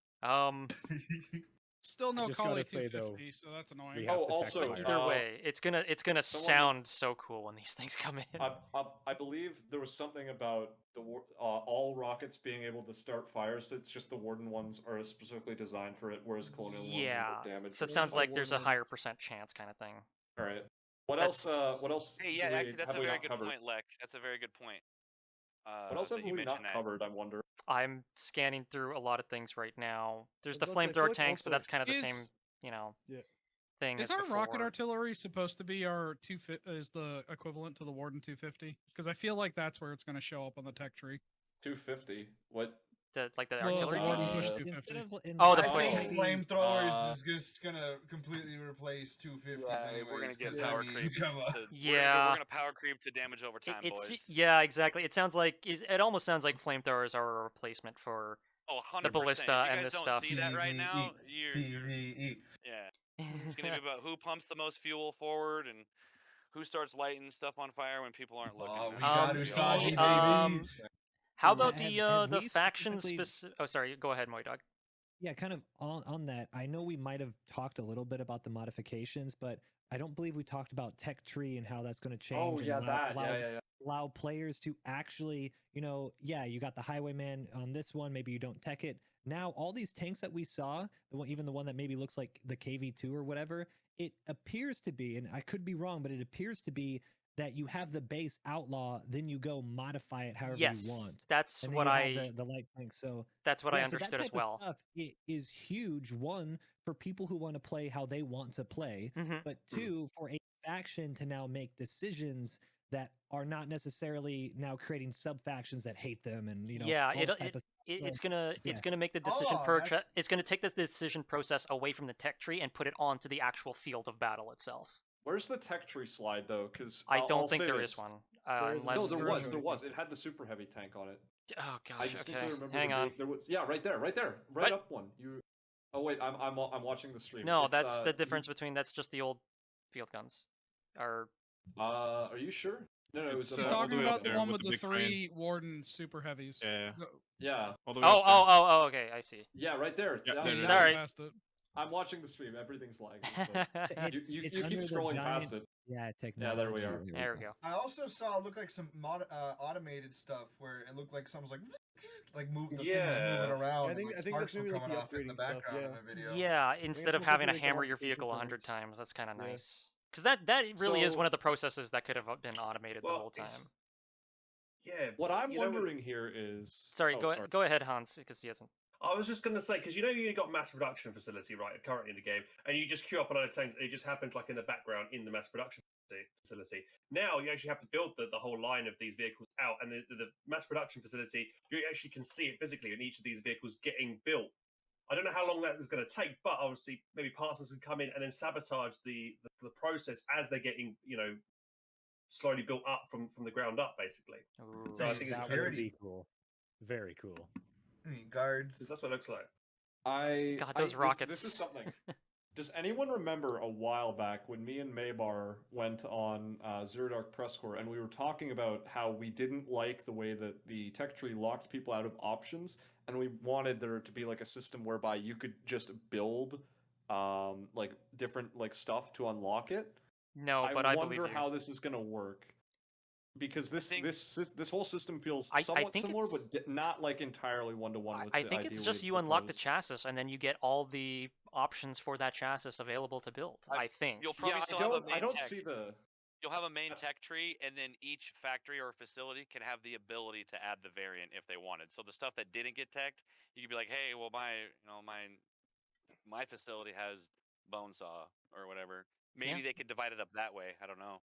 Still no just gotta Kali say, though, 250, so that's annoying. we have Oh, to also, check fire. Either way, it's gonna someone- sound so cool when these things come in. I believe there was something about all rockets being able to start fires. It's just the Warden ones are specifically designed for it, whereas Colonial ones are Yeah, more damage. so it or sounds something. like there's a higher percent chance kind of thing. All right. What That's- else? What else? Hey, yeah, actually, that's have a we very not good covered? point, Lek. That's a very good point. What else have that you we not mentioned that covered? I wonder. I'm scanning through a lot of things right now. There's the I was about to say, I feel flamethrower like tanks, but also- that's kind of the same, Is- you know, Yeah. thing Is as our rocket before. artillery supposed to be our is the equivalent to the Warden 250? Because I feel like that's where it's going to show up on the tech tree. 250. What? The Well, artillery the Warden push Uh, 250. Oh, the I push. think flamethrowers Uh, is just gonna completely replace 250s Yeah, anyways. we're gonna get 'cause, power I mean, creep. come on. Yeah. we're gonna power creep to damage over time, boys. Yeah, exactly. It sounds like it almost sounds like flamethrowers are a replacement for Oh, 100%. the ballista If you and guys this don't stuff. see that right now, you're PvE. yeah. It's gonna be about who pumps the most fuel forward and who starts lighting stuff on fire when people aren't looking. Oh, we That's got gonna be Usagi, all- baby. How about Have the we faction specifically- specific? Oh, sorry. Go ahead, Moy Dog. Yeah, kind of on that. I know we might have talked a little bit about the modifications, but I don't believe we talked about tech tree and how that's going to change. Oh, and yeah, that. Yeah. allow players to actually, you you got the Highwayman on this one, maybe you don't tech it. Now, all these tanks that we saw, even the one that maybe looks like the KV2 or whatever, it appears to be, and I could be wrong, but it appears to be that you have the base outlaw, then you go modify it however you want. That's and then what you I. have the light tank. So that's what I so that understood as type of well. Stuff, it is huge. One, for people who want to play how they want to play, but two, for a faction to now make decisions that are not necessarily now creating sub factions that hate them and Yeah, all this type of stuff. it's yeah. gonna make the decision it's gonna take the decision process away from the tech tree and put it onto the actual field of battle itself. Where's the tech tree slide though? Because I don't think there is one. Unless no, there was. It had the super heavy tank on it. Oh I gosh. distinctly Okay. remember Hang on. there was. Yeah, right there, right What? up one. You. Oh wait, I'm watching the stream. No, It's, that's the difference between that's just the old field guns. Or are you sure? No, it was. He's talking about the one with the three Warden super heavies. Yeah. Okay, I see. Yeah, right there. Sorry. I'm watching the stream. Everything's lagging. You It's keep under the scrolling giant- past it. Yeah, Yeah, there we are. There we go. I also saw it look like some automated stuff where it looked like someone was like move the things moving around. I think and, that's sparks were maybe coming the off in the upgrading stuff, background of the video. Yeah, instead of most having to likely they hammer got your vehicle modifications 100 on it. times, that's kind of Yeah. nice. Because that really is So- one of the processes that could have been automated the whole time. Yeah. What I'm you know, wondering here is. Sorry, Oh, go ahead, Hans, because he hasn't. I was just going to say, because you got mass production facility right currently in the game, and you just queue up a load of tanks, and it just happens like in the background in the mass production facility. Now you actually have to build the whole line of these vehicles out, and the mass production facility, you actually can see it physically in each of these vehicles getting built. I don't know how long that is going to take, but obviously maybe partners can come in and then sabotage the process as they're getting, slowly built up from the ground up, basically. Ooh. So I think that it's would be cool. Very cool. Guards. That's what it looks like. God, those rockets. This is something. Does anyone remember a while back when me and Maybar went on Zero Dark Press Corps and we were talking about how we didn't like the way that the tech tree locked people out of options, and we wanted there to be like a system whereby you could just build like different like stuff to unlock it? No, but I believe wonder you. how this is going to work. Because this whole system feels I somewhat think similar, it's- but not like entirely one to one with. I the think it's idea just we you unlock the proposed. chassis and then you get all the options for that chassis available to build. I think. You'll probably still have a main I don't tech. see the. You'll have a main tech tree, and then each factory or facility can have the ability to add the variant if they wanted. So the stuff that didn't get teched, you could be like, hey, well, my facility has bone saw or whatever. Maybe they could divide it up that way. I don't know.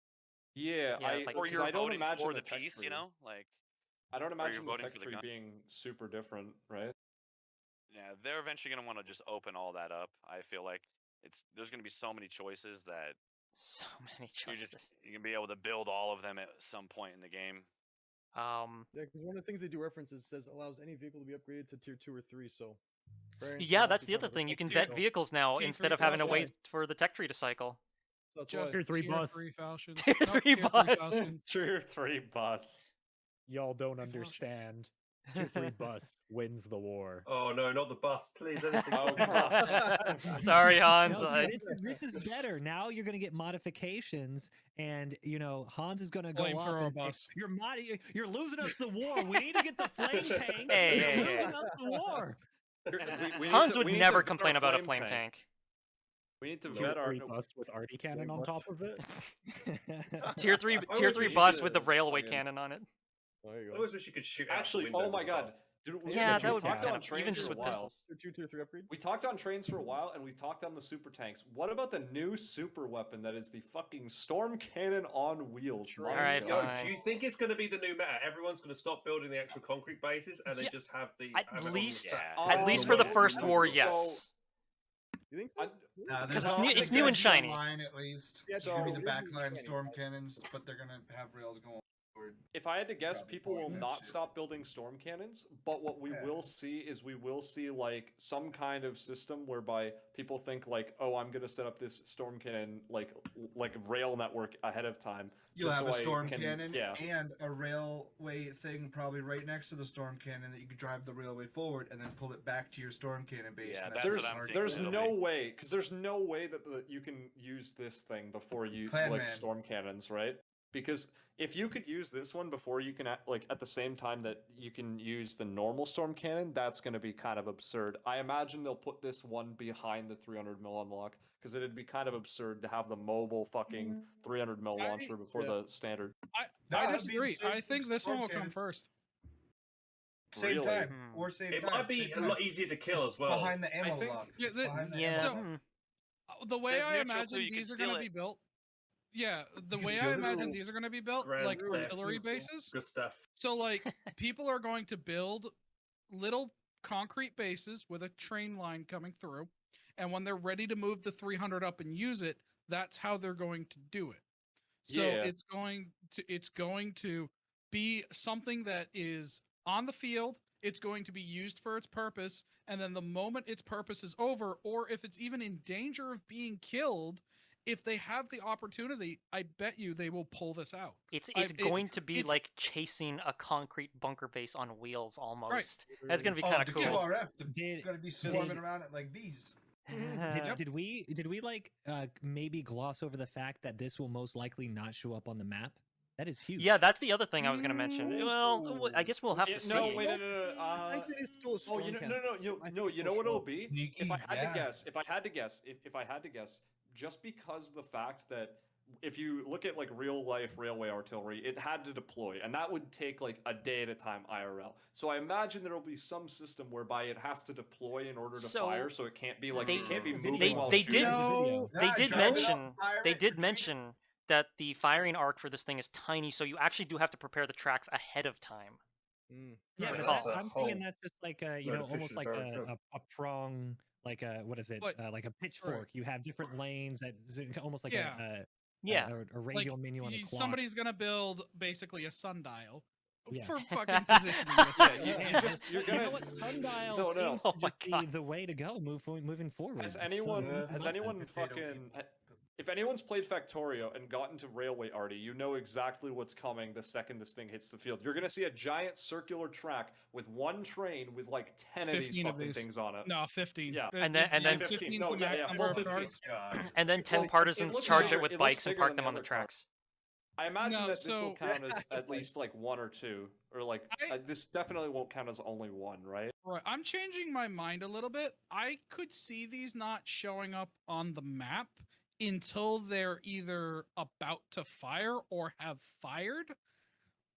Yeah, or you're I don't voting imagine for the the tech piece, tree. like. I don't Or you're imagine the voting tech for the tree gun. being super different, right? Yeah, they're eventually gonna want to just open all that up. I feel like there's gonna be so many choices that So many choices. you're gonna be able to build all of them at some point in the game. Yeah, because one of the things they do reference is says allows any vehicle to be upgraded to tier 2 or 3. So. variants Yeah, are that's obviously the trying other to thing. You protect can vet people. vehicles now T3 instead of having to wait Falcons. for the tech tree to cycle. That's Just Tier 3 tier bus. 3 Falchions. Tier No, 3 tier 3 bus. Falchions. Tier 3 bus. Y'all don't Falchion. understand. Tier 3 bus wins the war. Oh no, not the bus, please. Anything. Oh, God. Sorry, Hans. No, see, this is better. Now you're going to get modifications, and Hans is going to go up Flamethrower and say, bus. You're losing us the war. We need to get the flame tank. Hey, You're hey, losing hey. us the war. Hans would never complain about a flame tank. We need to Tier vet our 3 bus with arty cannon on top of it. Tier 3 always tier 3 wish bus you with the could, railway fucking- cannon on it. There you I go. always wish you could shoot out Actually, windows oh my with god. bars. Yeah, that would be talked kind on of trains even for just a with while. pistols. Tier 3 upgrade. We talked on trains for a while, and we talked on the super tanks. What about the new super weapon that is the fucking storm cannon on wheels? Train. My Alright, God. Yo, fine. do you think it's going to be the new meta? Everyone's going to stop building the actual concrete bases and Yeah, they just have the at have it on least- the track. At least for the Yeah, first war, so- yes. You think so? Nah, Because there's it's new and there's gonna be a shiny. line at least. Yeah, It's gonna be so- the backline storm cannons, but they're gonna have rails going forward. If I had to guess, Probably people will point that not shit. stop building storm cannons, but what we Yeah. will see is we will see like some kind of system whereby people think like, oh, I'm gonna set up this storm cannon like rail network ahead of time. You'll just have so a I storm can- cannon yeah. and a railway thing probably right next to the storm cannon that you could drive the railway forward and then pull it back to your storm cannon base. Yeah, and that's how what There's, I'm hard- thinking. there's it'll no be. way, because there's no way that you can use this thing before you Clan like Man. storm cannons, right? Because if you could use this one before you can like at the same time that you can use the normal storm cannon, that's going to be kind of absurd. I imagine they'll put this one behind the 300 mil unlock because it'd be kind of absurd to have the mobile fucking 300 mil launcher before the standard. Nah, I that'd be disagree. insane I think this one storm will come cannons. first. Same Really? time or same It time. might be same a time. lot easier to kill It's as well. behind the ammo think- lock. Yeah, It's behind the Yeah. ammo So- lock. The way There's I neutral, imagine too, you can these are steal going to it. be built. Yeah, the You way steal I this imagine little these are going to be built, Grand like theft artillery auto. bases. Good stuff. So like people are going to build little concrete bases with a train line coming through, and when they're ready to move the 300 up and use it, that's how they're going to do it. So Yeah. it's going to be something that is on the field. It's going to be used for its purpose, and then the moment its purpose is over, or if it's even in danger of being killed, if they have the opportunity, I bet you they will pull this out. It's I- it- going to be it's- like chasing a concrete bunker base on wheels almost. That's gonna be Oh, kind the of cool. QRF Did- gonna be swarming around it like bees. Did we like maybe gloss over the fact that this will most likely not show up on the map? That is huge. Yeah, that's the other thing I was gonna mention. Well, I guess we'll have to see. No, wait, no. I think it's still a Oh, storm you know, cannon. no, I think you it's know still what it'll strong. be? Sneaky, If I had yeah. to guess, if I had to guess, just because the fact that if you look at like real life railway artillery, it had to deploy, and that would take like a day at a time IRL. So I imagine there'll be some system whereby it has to deploy in order to So, fire, so it can't be like they- it can't be they- moving while they shooting. did- No, They Nah, did drive it up, mention fire they it, did retreat. mention that the firing arc for this thing is tiny, so you actually do have to prepare the tracks ahead of time. Yeah, Yeah, but that's that, a I'm thinking whole that's just like a almost artificial like barrel a prong, like a what is it? But- Like a pitchfork. You have different lanes that almost like Yeah. Yeah. a like radial menu on a clock. somebody's gonna build basically a sundial Yeah. for fucking positioning. this Yeah, thing. you And just you're you know gonna. what? Sundial No, no. seems Oh to my just be God. the way to go. Moving forward. Has So- anyone Potato fucking people. if anyone's played Factorio and gotten to Railway Arty, you know exactly what's coming the second this thing hits the field. You're gonna see a giant circular track with one train with like 10 of these 15 of fucking these. things on it. No, 15. Yeah. And then- 15 is no, the yeah, max yeah, number full of 15. cars. God. And then 10 Well, it partisans looks charge bigger- it with looks bikes and bigger park than them the on the other cars. tracks. I imagine No, that this will so- count as at least like one or two, or like I- this definitely won't count as only one, right? Right. I'm changing my mind a little bit. I could see these not showing up on the map until they're either about to fire or have fired.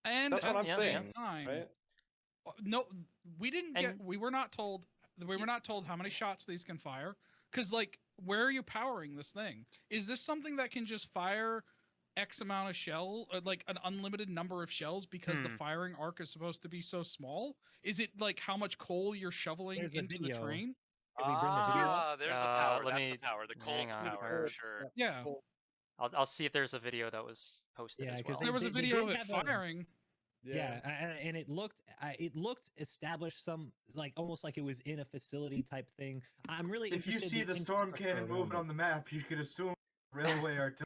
And That's what at I'm the saying, same time, right? no, we didn't get. And- We were not told. We were not told how many shots these can fire. Because, like, where are you powering this thing? Is this something that can just fire X amount of shell, like an unlimited number of shells, because the Hmm. firing arc is supposed to be so small? Is it like how much coal you're shoveling There's a into the video. train? Can we bring the video up? Ah, there's the power. let That's me- the power. The coal's hang the on, power where- for sure. Yeah, I'll see if there's a video that was posted Yeah, as 'cause well. there was a they video of did it have a- firing. Yeah, and it looked established, some like almost like it was in a facility type thing. I'm really If you interested see in the storm cannon infrastructure moving around on the map, you could assume railway artillery.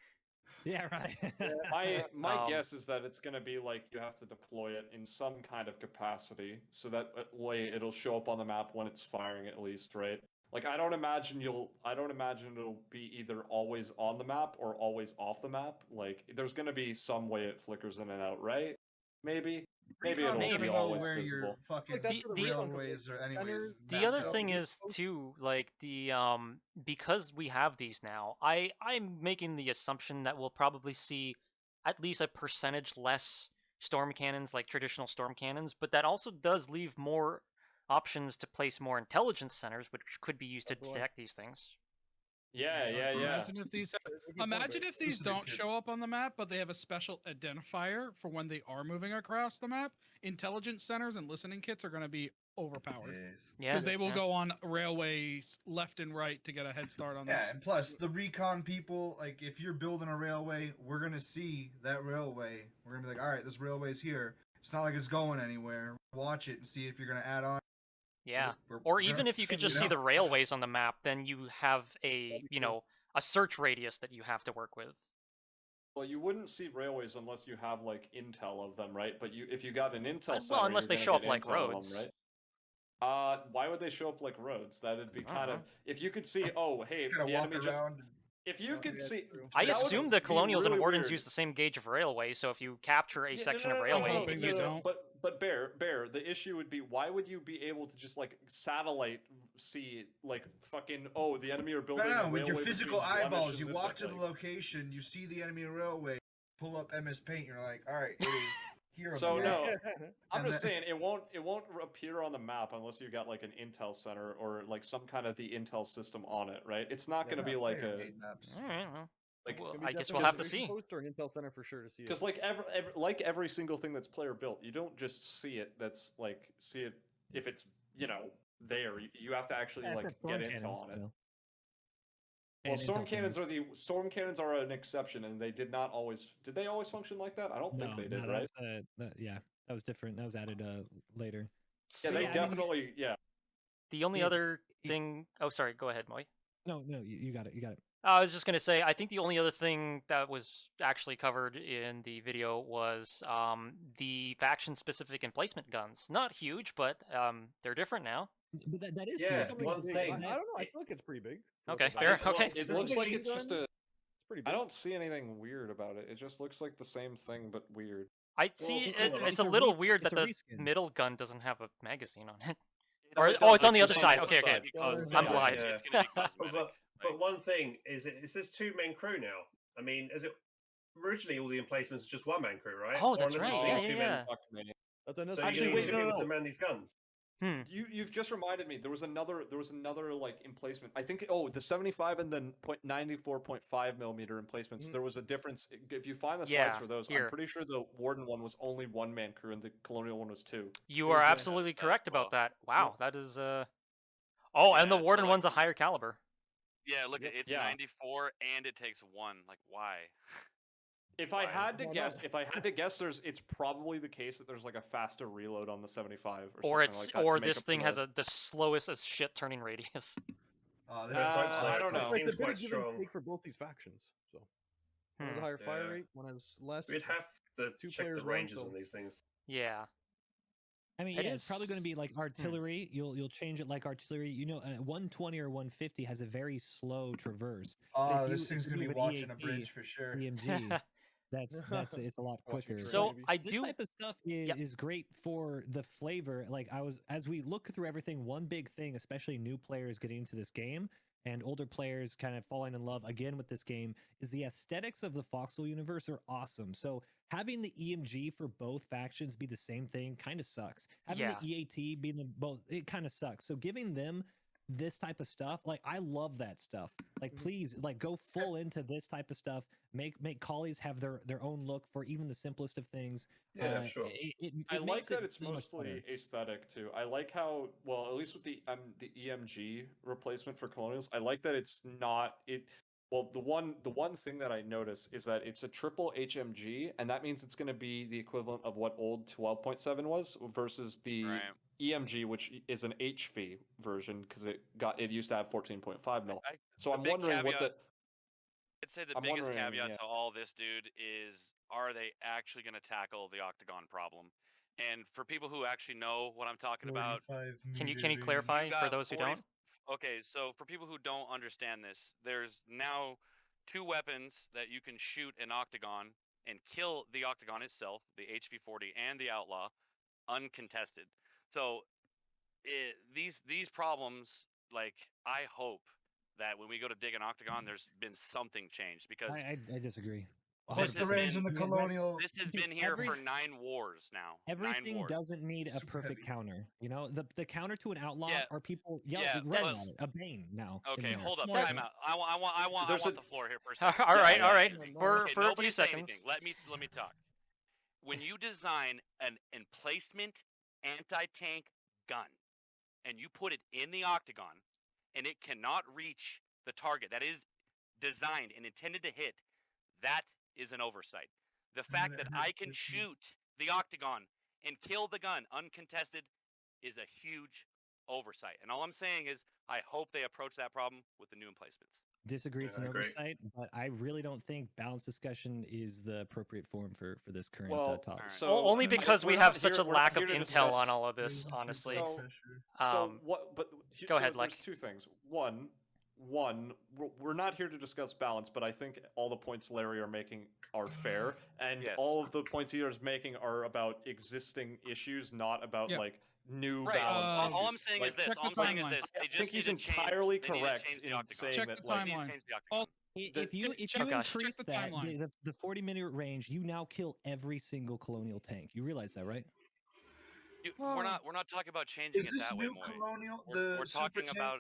it. Yeah, right. My Um, guess is that it's gonna be like you have to deploy it in some kind of capacity, so that way it'll show up on the map when it's firing at least, right? Like I don't imagine it'll be either always on the map or always off the map. Like there's gonna be some way it flickers in and out, right? Maybe it'll Recon's be gonna know always where visible. your fucking that's where the recon railways are anyways. The mapped other out. thing is too, like the because we have these now, I'm making the assumption that we'll probably see at least a percentage less storm cannons, like traditional storm cannons, but that also does leave more options to place more intelligence centers, which could be used to detect these things. Yeah. Imagine if these don't show up on the map, but they have a special identifier for when they are moving across the map. Intelligence centers and listening kits are going to be overpowered. Because they will go on railways left and right to get a head start on this. Yeah, and plus the recon people, like if you're building a railway, we're gonna see that railway. We're gonna be like, all right, this railway's here. It's not like it's going anywhere. Watch it and see if you're gonna add on. Yeah. Or even if you could just see the railways on the map, then you have a, a search radius that you have to work with. Well, you wouldn't see railways unless you have like intel of them, right? But if you got an intel center, well, unless they show up like roads, right? Why would they show up like roads? That'd be kind of if you could see. Oh, hey, the enemy just. If you could see, I assume the Colonials and Wardens use the same gauge of railway, so if you capture a section of railway, you can use it. But Bear, the issue would be why would you be able to just like satellite see like fucking the enemy are building. No, with your physical eyeballs, you walk to the location, you see the enemy railway, pull up MS Paint, you're like, all right, it is. So no, I'm just saying it won't appear on the map unless you got like an intel center or like some kind of the intel system on it, right? It's not going to be like a. Like, I guess we'll have to see. Post or an intel center for sure to see it. Because like every single thing that's player built, you don't just see it. That's like see it if it's there. You have to actually get intel on it. Well, storm cannons are an exception, and they did not always. Did they always function like that? I don't think they did, right? That was different. That was added later. Yeah, they definitely. The only other thing. Oh, sorry. Go ahead, Moy. No, you got it. You got it. I was just gonna say, I think the only other thing that was actually covered in the video was the faction-specific emplacement guns. Not huge, but they're different now. But that is one thing. I don't know. I feel like it's pretty big. Okay, fair. Okay. It looks like it's just a. It's pretty big. I don't see anything weird about it. It just looks like the same thing, but weird. I see. It's a little weird that the middle gun doesn't have a magazine on it. It's on the other side. Okay. I'm blind. But one thing is, it says 2-man crew now. I mean, is it originally all the emplacements just 1-man crew, right? Oh, that's right. Yeah. That's another. So you need 2 people to man these guns. You've just reminded me. There was another like emplacement. I think the 75 and then .94.5 millimeter emplacements. There was a difference. If you find the slides for those, I'm pretty sure the Warden one was only 1-man crew and the Colonial one was 2. You are absolutely correct about that. Wow, that is and the Warden one's a higher caliber. Yeah, look, it's 94 and it takes 1. Like, why? If I had to guess, it's probably the case that there's like a faster reload on the 75, or this thing has the slowest as shit turning radius. I don't know. It's like the bit of give and take for both these factions. So one has a higher fire rate, one has less. We'd have to check the ranges on these things. Yeah. I mean, it's probably going to be like artillery. You'll change it like artillery. 120 or 150 has a very slow traverse. This thing's going to be watching a bridge for sure. EMG. That's it's a lot quicker. So this type of stuff is great for the flavor. Like as we look through everything, one big thing, especially new players getting into this game and older players kind of falling in love again with this game, is the aesthetics of the Foxhole universe are awesome. So having the EMG for both factions be the same thing kind of sucks. Having the EAT be both, it kind of sucks. So giving them this type of stuff, like I love that stuff. Like please, like go full into this type of stuff. Make collies have their own look for even the simplest of things. Yeah, sure. I like that it's mostly aesthetic too. I like how at least with the EMG replacement for Colonials, I like that it's not it. Well, the one thing that I notice is that it's a triple HMG, and that means it's going to be the equivalent of what old 12.7 was versus the EMG, which is an HV version because it used to have 14.5 mil. So I'm wondering what the. I'd say the biggest caveat to all this, dude, is are they actually going to tackle the octagon problem? And for people who actually know what I'm talking about, can you clarify for those who don't? Okay, so for people who don't understand this, there's now 2 weapons that you can shoot an octagon and kill the octagon itself, the HV40 and the Outlaw, uncontested. So these problems, like, I hope that when we go to dig an octagon, there's been something changed because I disagree. What's the has range been- in the Yeah, colonial? This has Dude, been here for 9 wars now. 9 Everything wars. doesn't need a Super perfect heavy. counter. You know, the counter to an outlaw Yeah. are people Yeah, running but- on it. A Bane now. in Okay, there. hold up, That- time out. I want There's a- the floor here for a All second. right, Yeah, all right. yeah. For Okay, for a nobody few say seconds. anything. Let me talk. When you design an emplacement anti-tank gun and you put it in the octagon and it cannot reach the target that is designed and intended to hit, that is an oversight. The fact it that hurts I can 50. shoot the octagon and kill the gun uncontested is a huge oversight. And all I'm saying is I hope they approach that problem with the new emplacements. Disagree, it's Yeah, an I agree. oversight, but I really don't think balanced discussion is the appropriate forum for this current Well, talk. Alright. so Only because we're we not have such here- a we're not lack of here to intel on discuss- all of this, Resistance honestly. to So- pressure. So what? But go ahead, there's like. 2 things. One, we're not here to discuss balance, but I think all the points Larry are making are fair, and Yes. all of the points he is making are about existing issues, not about Yeah. like new Right. balance Uh, issues. All I'm saying is Like, this. check All I'm the saying is timeline. this. They I just think he's need to change- entirely they need to correct change the in octagon. saying Check that the like They need to timeline. change the octagon. If you check- if check- you gosh. increase check the that timeline. the 40-minute range, you now kill every single colonial tank. You realize that, right? We're not talking about changing Is it this that way, new Moy. colonial? We're The super talking tank, about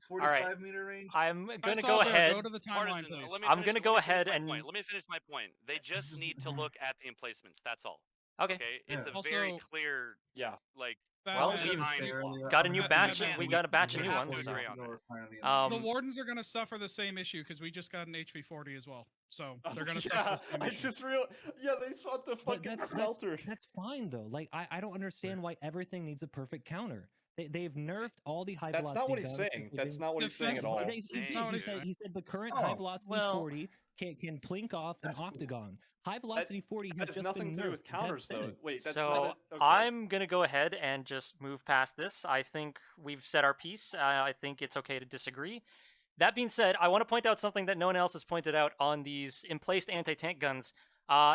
45-meter range. I'm gonna Isawabear, go ahead. Go to the timeline, Partisan, please. let me I'm finish- gonna let go me finish ahead my and- point. Let me finish my point. They just is- need to look at the emplacements. That's all. Okay. Okay, it's Yeah. a very Also- clear yeah. like Well, Batman- we've design flaw. got a new Batman- batch. Batman, We got a batch of we new have ones. to So. agree on that. the Um, wardens are going to suffer the same issue because we just got an HV40 as well. So they're going to yeah, suffer the same I issue. just real. Yeah, they swapped the But fucking that's smelter. that's fine though. Like I don't understand why everything needs a perfect counter. They've nerfed all the high That's velocity not what he's guns saying. since they've That's been- not what he's saying at Defense- all. He, That's he, not he what said, he's he said the current Oh, high velocity well- 40 can plink off an That's cool. octagon. High velocity 40 has That has just nothing been to do nerfed. with counters, though. That's it. Wait, that's so not. Okay. I'm gonna go ahead and just move past this. I think we've said our piece. I think it's okay to disagree. That being said, I want to point out something that no one else has pointed out on these emplaced anti-tank guns.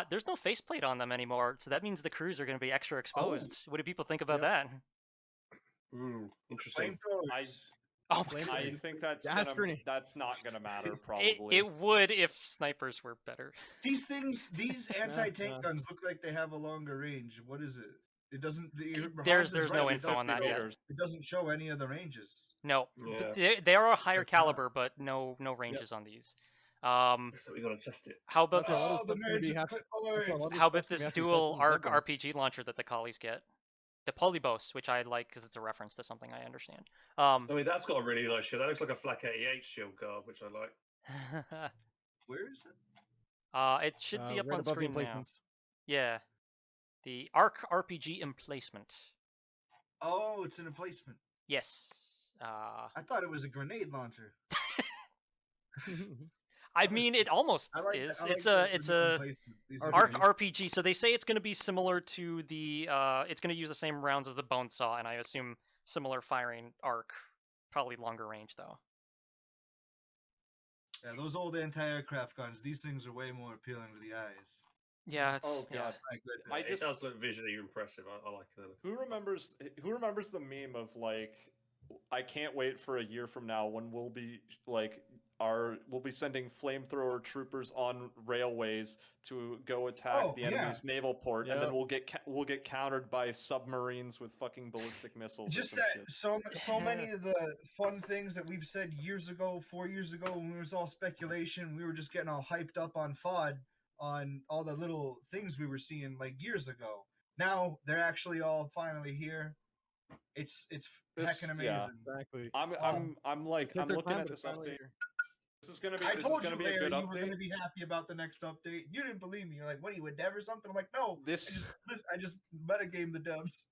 There's no faceplate on them anymore, so that means the crews are going to be extra exposed. What do people think about that? Interesting. Flamethrowers. Oh, Flame I grenades. think that's Gas gonna, grenade. that's not gonna matter probably. it would if snipers were better. These anti-tank guns look like they have a longer range. What is it? It doesn't. There's Hobbs is no right, it info on that doesn't yet. show- It doesn't show any of the ranges. No, Yeah. they are a higher Guess not. caliber, but no ranges on these. So we gotta test it. How about That's a lot of this? Oh, the stuff's gonna be marriage have- of that's a lot of How about stuff's gonna this have to be dual tested in arc Deadline. RPG launcher that the collies get? The Polybos, which I like because it's a reference to something I understand. I mean, that's got a really nice shield. That looks like a Flak 88 shield guard, which I like. Where is it? It should be up right on above the screen now. emplacements. Yeah, the Arc RPG emplacement. Oh, it's an emplacement. Yes. I thought it was a grenade launcher. I mean, it almost I like is. that- I like It's the it's new a emplacement. These are Arc nice. RPG. So they say it's going to be similar to the. It's going to use the same rounds as the Bone Saw, and I assume similar firing arc. Probably longer range though. Yeah, those old anti-aircraft guns. These things are way more appealing to the eyes. Yeah. It's, Oh yeah. god. My goodness. I It just does look visually impressive. I like that. who remembers the meme of like I can't wait for a year from now when we'll be like we'll be sending flamethrower troopers on railways to go attack Oh, the yeah. enemy's naval port, and Yep. then we'll get countered by submarines with fucking ballistic missiles. or Just some that shit. so many of the fun things that we've said years ago, 4 years ago, when it was all speculation, we were just getting all hyped up on FOD on all the little things we were seeing like years ago. Now they're actually all finally here. It's heckin' amazing. yeah. Exactly. I'm like Took I'm their looking time, at but this finally update. here. This is gonna be I this told is gonna you, be a Larry, good you were update. going to be happy about the next update. You didn't believe me. You're like, what are you, a dev or something? I'm like, no. This I just metagame the devs.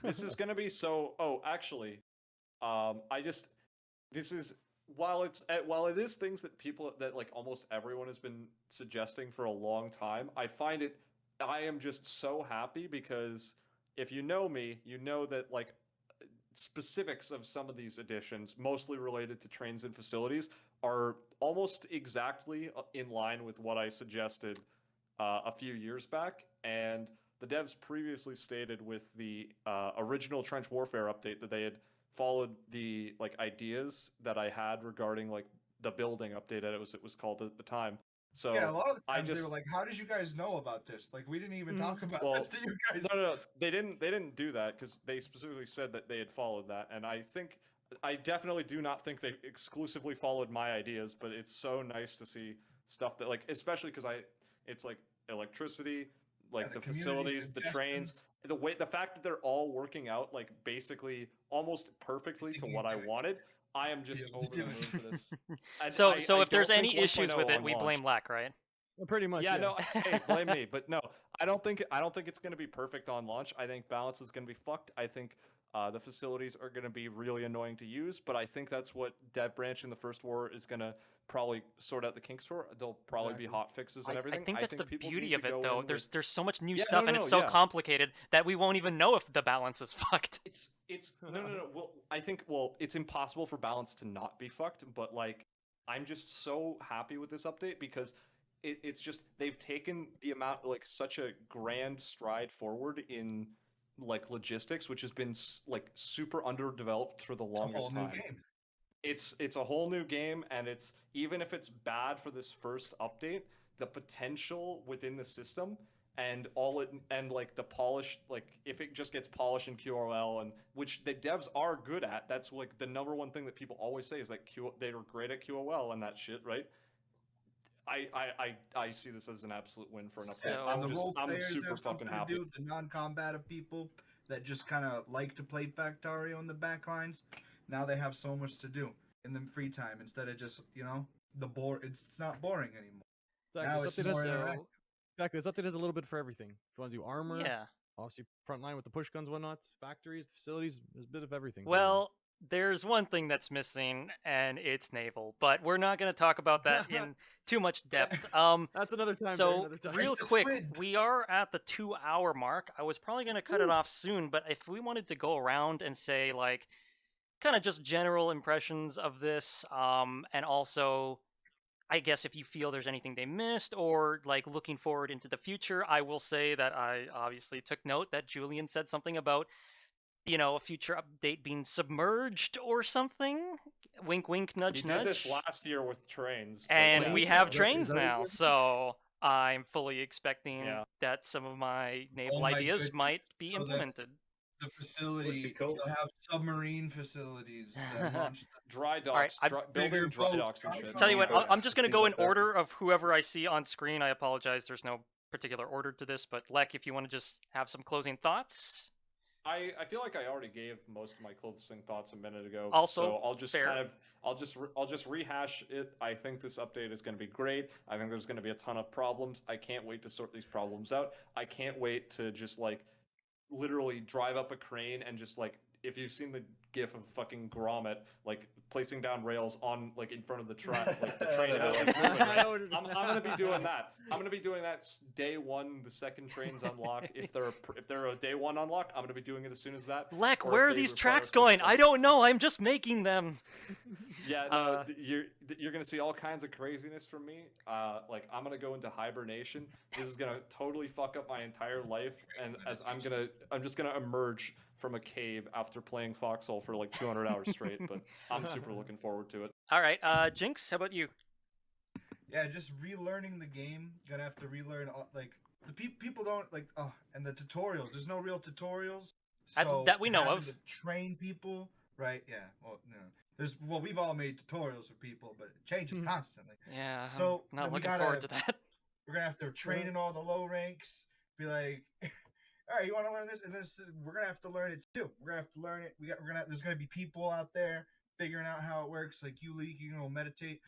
this is gonna be so. Oh, actually, this is while it is things that people that like almost everyone has been suggesting for a long time. I am just so happy because if you know me, you know that like specifics of some of these additions, mostly related to trains and facilities, are almost exactly in line with what I suggested a few years back, and the devs previously stated with the original trench warfare update that they had followed the like ideas that I had regarding like the building update, as it was called at the time, So yeah, a lot of the I times just they were like, "How did you guys know about this? Like, we didn't even talk about well, this to you guys." no, they didn't do that because they specifically said that they had followed that, and I definitely do not think they exclusively followed my ideas, but it's so nice to see stuff that, like, especially because it's like electricity, like the the community facilities, the trains, suggestions. the fact that they're all working out like basically almost perfectly to what I wanted. I am just over the moon for this. And So I if there's don't think any issues 1.0 with it, on we launch. blame Lack, right? Pretty much. Yeah, no, hey, blame me. But no, I don't think it's going to be perfect on launch. I think balance is going to be fucked. I think the facilities are going to be really annoying to use, but I think that's what Dev Branch in the first war is going to probably sort out the kinks for. There'll probably be hot fixes and everything. I think that's the people beauty need of to it, go though. in There's with... so much new Yeah, stuff, and it's so yeah. complicated that we won't even know if the balance is fucked. It's no. Well, I think it's impossible for balance to not be fucked, but like I'm just so happy with this update because it's just they've taken the amount like such a grand stride forward in like logistics, which has been like super underdeveloped for the longest time. New game. It's a whole new game, and it's even if it's bad for this first update, the potential within the system and like the polish, like if it just gets polished in QRL, and which the devs are good at, that's like the number one thing that people always say is like they're great at QOL and that shit, right? I see this as an absolute win for an update. So, I'm super fucking happy. The non-combative people that just kind of like to play Factorio in the backlines, now they have so much to do in their free time instead of just it's not boring anymore. Exactly. Now it's more interactive. Exactly. This update has a little bit for everything. If you want to do armor, yeah. obviously front line with the push guns, whatnot, factories, facilities, there's a bit of everything. Well, there's one thing that's missing, and it's naval. But we're not going to talk about that in too much depth. That's another time. So another time. real quick, we are at the 2-hour mark. I was probably going to cut it off soon, but if we wanted to go around and say like, kind of just general impressions of this, and also, I guess if you feel there's anything they missed or like looking forward into the future, I will say that I obviously took note that Julian said something about, a future update being submerged or something. Wink, wink, nudge, He nudge. did this last year with trains. And we have trains now, so I'm fully expecting that some of my naval ideas might be implemented. The facility, cool. You'll have submarine facilities that launch dry docks, building dry docks and shit. Tell you what, I'm just going to go in order of whoever I see on screen. I apologize, there's no particular order to this, but Lek, if you want to just have some closing thoughts. I feel like I already gave most of my closing thoughts a minute ago. Also, so I'll just fair. I'll just rehash it. I think this update is going to be great. I think there's going to be a ton of problems. I can't wait to sort these problems out. I can't wait to just like literally drive up a crane and just like, if you've seen the gif of fucking Grommet like placing down rails on like in front of the track, like the train as it's moving, right? I'm gonna be doing that. I'm gonna be doing that day one. The second trains unlock. If they're a day one unlock, I'm gonna be doing it as soon as that. Lek, where are these tracks going? I don't know. I'm just making them. Yeah, no, you're gonna see all kinds of craziness from me. Like I'm gonna go into hibernation. This is gonna totally fuck up my entire life, and as I'm just gonna emerge from a cave after playing Foxhole for like 200 hours straight. But I'm super looking forward to it. All right, Jinx, how about you? Yeah, just relearning the game. Gonna have to relearn like the people don't like. Oh, and the tutorials. There's no real tutorials. So that we know of. To train people, right? Yeah. Well, we've all made tutorials for people, but it changes constantly. Yeah. So I'm not looking forward to that. We're gonna have to train in all the low ranks. Be like, all right, you want to learn this, and this we're gonna have to learn it too. We're gonna have to learn it. There's gonna be people out there figuring out how it works. Like you meditate,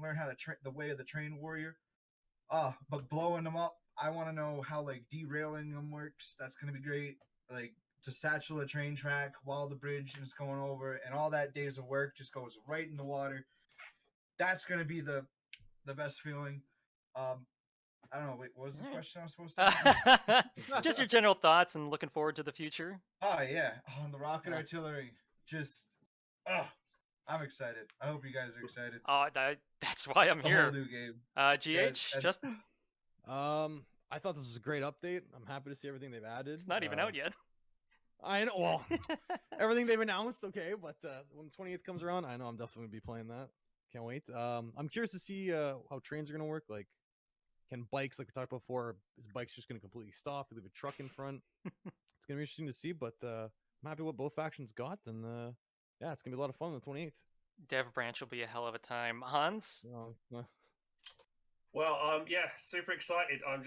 learn how to the way of the trained warrior. But blowing them up, I want to know how like derailing them works. That's gonna be great. Like to satchel a train track while the bridge is going over, and all that days of work just goes right in the water. That's gonna be the best feeling. I don't know. Wait, what was the question I was supposed to ask? Just your general thoughts and looking forward to the future. Oh, yeah. On the rocket artillery. Just, I'm excited. I hope you guys are excited. That's why I'm here. A whole new game. GH, Justin? I thought this was a great update. I'm happy to see everything they've added. It's not even out yet. I know. Well, everything they've announced, okay, but when the 28th comes around, I know I'm definitely going to be playing that. Can't wait. I'm curious to see how trains are going to work. Like, Can bikes, like we talked about before, is bikes just going to completely stop? Leave a truck in front? It's going to be interesting to see, but I'm happy what both factions got, and yeah, it's going to be a lot of fun on the 28th. Dev Branch will be a hell of a time. Hans? Well, yeah, super excited. I'm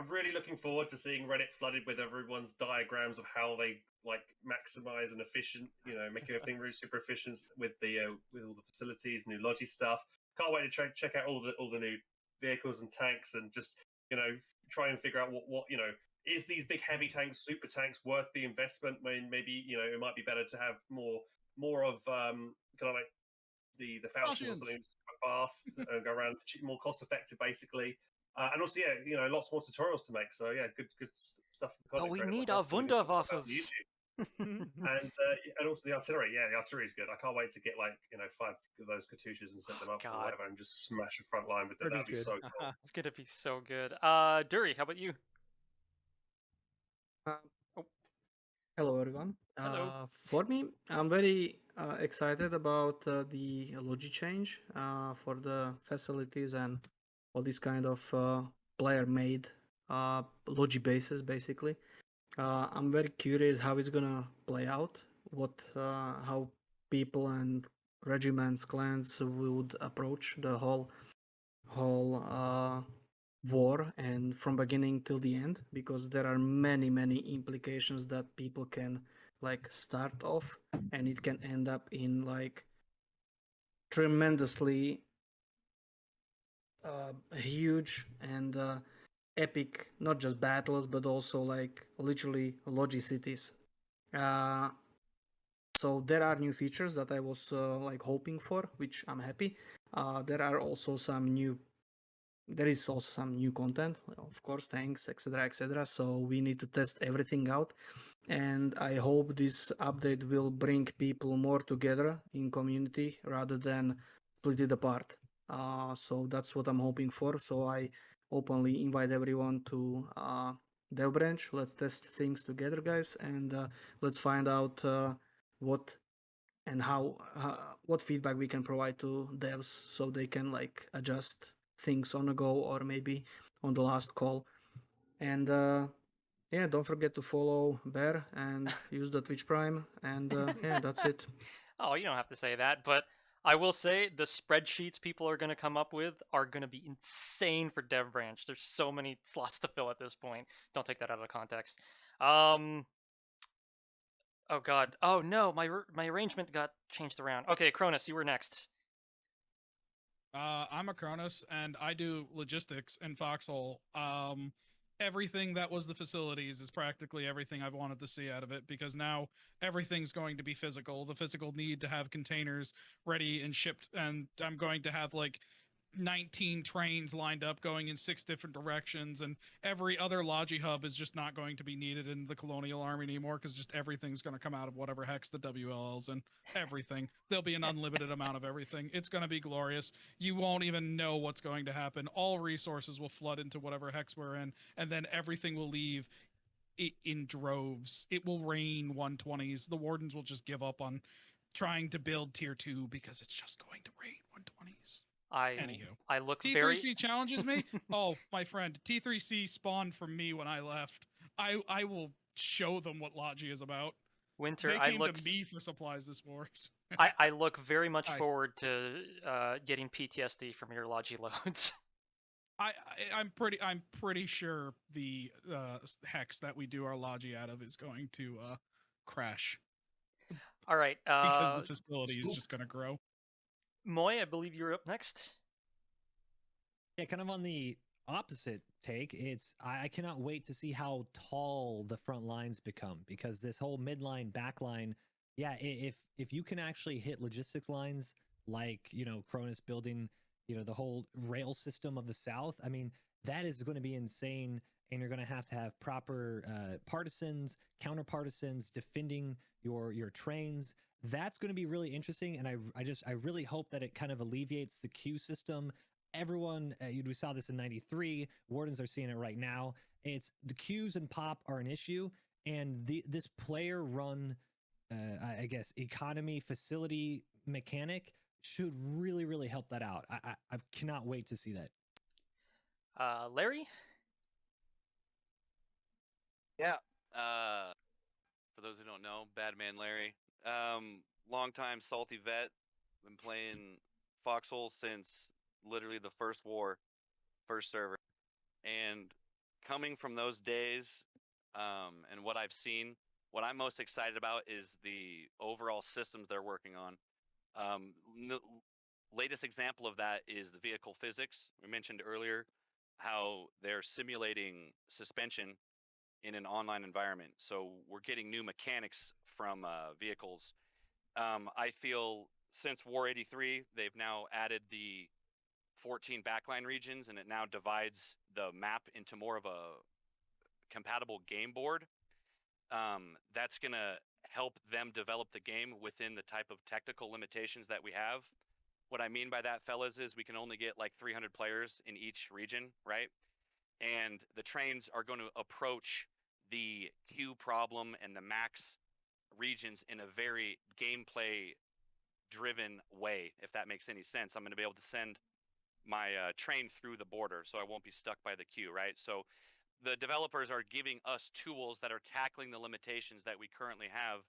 really looking forward to seeing Reddit flooded with everyone's diagrams of how they like maximize and efficient, making everything really super efficient with all the facilities, new logi stuff. Can't wait to check out all the new vehicles and tanks, and just try and figure out what is these big heavy tanks, super tanks worth the investment? I mean, maybe it might be better to have more of kind of like the Falchions or something super fast and go around more cost effective, basically. And also, yeah, lots more tutorials to make. So yeah, good stuff. Oh, we need our Wunderwaffles. And also the artillery. Yeah, the artillery is good. I can't wait to get 5 of those Katyushas and set them up or whatever, and just smash a front line with them. That'd be so cool. It's gonna be so good. Dury, how about you? Hello, everyone. Hello. For me, I'm very excited about the logi change for the facilities and all these kind of player-made logi bases, basically. I'm very curious how it's gonna play out, how people and regiments, clans would approach the whole war, and from beginning till the end, because there are many implications that people can like start off, and it can end up in like tremendously huge and epic, not just battles, but also like literally logi cities. So there are new features that I was like hoping for, which I'm happy. There is also some new content, of course, tanks, etc. So we need to test everything out, and I hope this update will bring people more together in community rather than split it apart. So that's what I'm hoping for. So I openly invite everyone to Dev Branch. Let's test things together, guys, and let's find out what and what feedback we can provide to devs so they can like adjust things on the go or maybe on the last call. And yeah, don't forget to follow Bear and use the Twitch Prime, and yeah, that's it. Oh, you don't have to say that, but I will say the spreadsheets people are going to come up with are going to be insane for Dev Branch. There's so many slots to fill at this point. Don't take that out of context. Oh god. Oh no, my arrangement got changed around. Okay, Cronus, you were next. I'm a Cronus, and I do logistics in Foxhole. Everything that was the facilities is practically everything I've wanted to see out of it, because now everything's going to be physical. The physical need to have containers ready and shipped, and I'm going to have like 19 trains lined up going in 6 different directions, and every other logi hub is just not going to be needed in the Colonial Army anymore, because just everything's going to come out of whatever hex the WLL's in. Everything. There'll be an unlimited amount of everything. It's going to be glorious. You won't even know what's going to happen. All resources will flood into whatever hex we're in, and then everything will leave in droves. It will rain 120s. The Wardens will just give up on trying to build tier 2 because it's just going to rain 120s. Anywho, I look T3C very challenges me. Oh, my friend, T3C spawned from me when I left. I will show them what Logi is about. Winter. They came to me for supplies this wars. I look very much forward to getting PTSD from your Logi loads. I'm pretty sure the hex that we do our Logi out of is going to crash. All right. Because the facility is just going to grow. Moy, I believe you're up next. Yeah, kind of on the opposite take, I cannot wait to see how tall the front lines become, because this whole midline, backline, yeah, if you can actually hit logistics lines like, Cronus building, the whole rail system of the South, I mean, that is going to be insane, and you're going to have proper partisans, counter partisans defending your trains. That's going to be really interesting, and I really hope that it kind of alleviates the queue system. Everyone, we saw this in '93. Wardens are seeing it right now. It's the queues and pop are an issue, and this player run, I guess, economy facility mechanic should really help that out. I cannot wait to see that. Larry? Yeah. For those who don't know, Badman Larry. Longtime salty vet. Been playing Foxhole since literally the first war, first server. And coming from those days, and what I've seen, what I'm most excited about is the overall systems they're working on. Latest example of that is the vehicle physics. We mentioned earlier how they're simulating suspension in an online environment. So we're getting new mechanics from vehicles. I feel since War 83, they've now added the 14 backline regions, and it now divides the map into more of a compatible game board. That's going to help them develop the game within the type of technical limitations that we have. What I mean by that, fellas, is we can only get like 300 players in each region, right? And the trains are going to approach the queue problem and the max regions in a very gameplay driven way, if that makes any sense. I'm going to be able to send my train through the border, so I won't be stuck by the queue, right? So the developers are giving us tools that are tackling the limitations that we currently have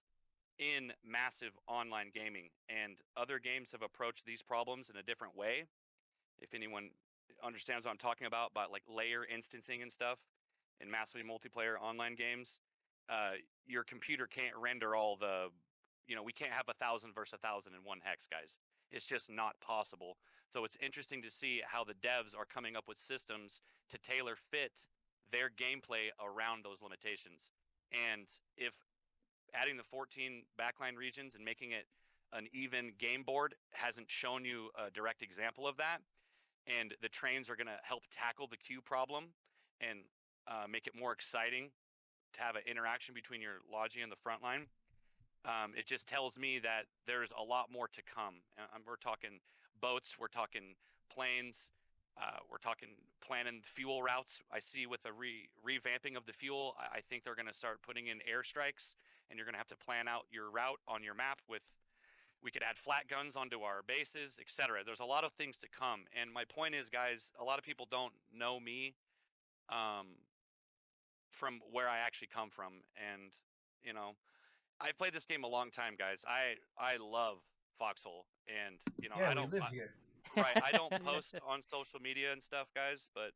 in massive online gaming, and other games have approached these problems in a different way. If anyone understands what I'm talking about like layer instancing and stuff in massively multiplayer online games, your computer can't render all the, we can't have 1,000 versus 1,000 in one hex, guys. It's just not possible. So it's interesting to see how the devs are coming up with systems to tailor fit their gameplay around those limitations. And if adding the 14 backline regions and making it an even game board hasn't shown you a direct example of that, and the trains are going to help tackle the queue problem and make it more exciting to have an interaction between your logi and the front line, it just tells me that there's a lot more to come. We're talking boats, we're talking planes, we're talking planning fuel routes. I see with the revamping of the fuel, I think they're going to start putting in airstrikes, and you're going to have to plan out your route on your map with, we could add flat guns onto our bases, etc. There's a lot of things to come. And my point is, guys, a lot of people don't know me from where I actually come from. And, I played this game a long time, guys. I love Foxhole, and Yeah, I don't we live here. right. I don't post on social media and stuff, guys. But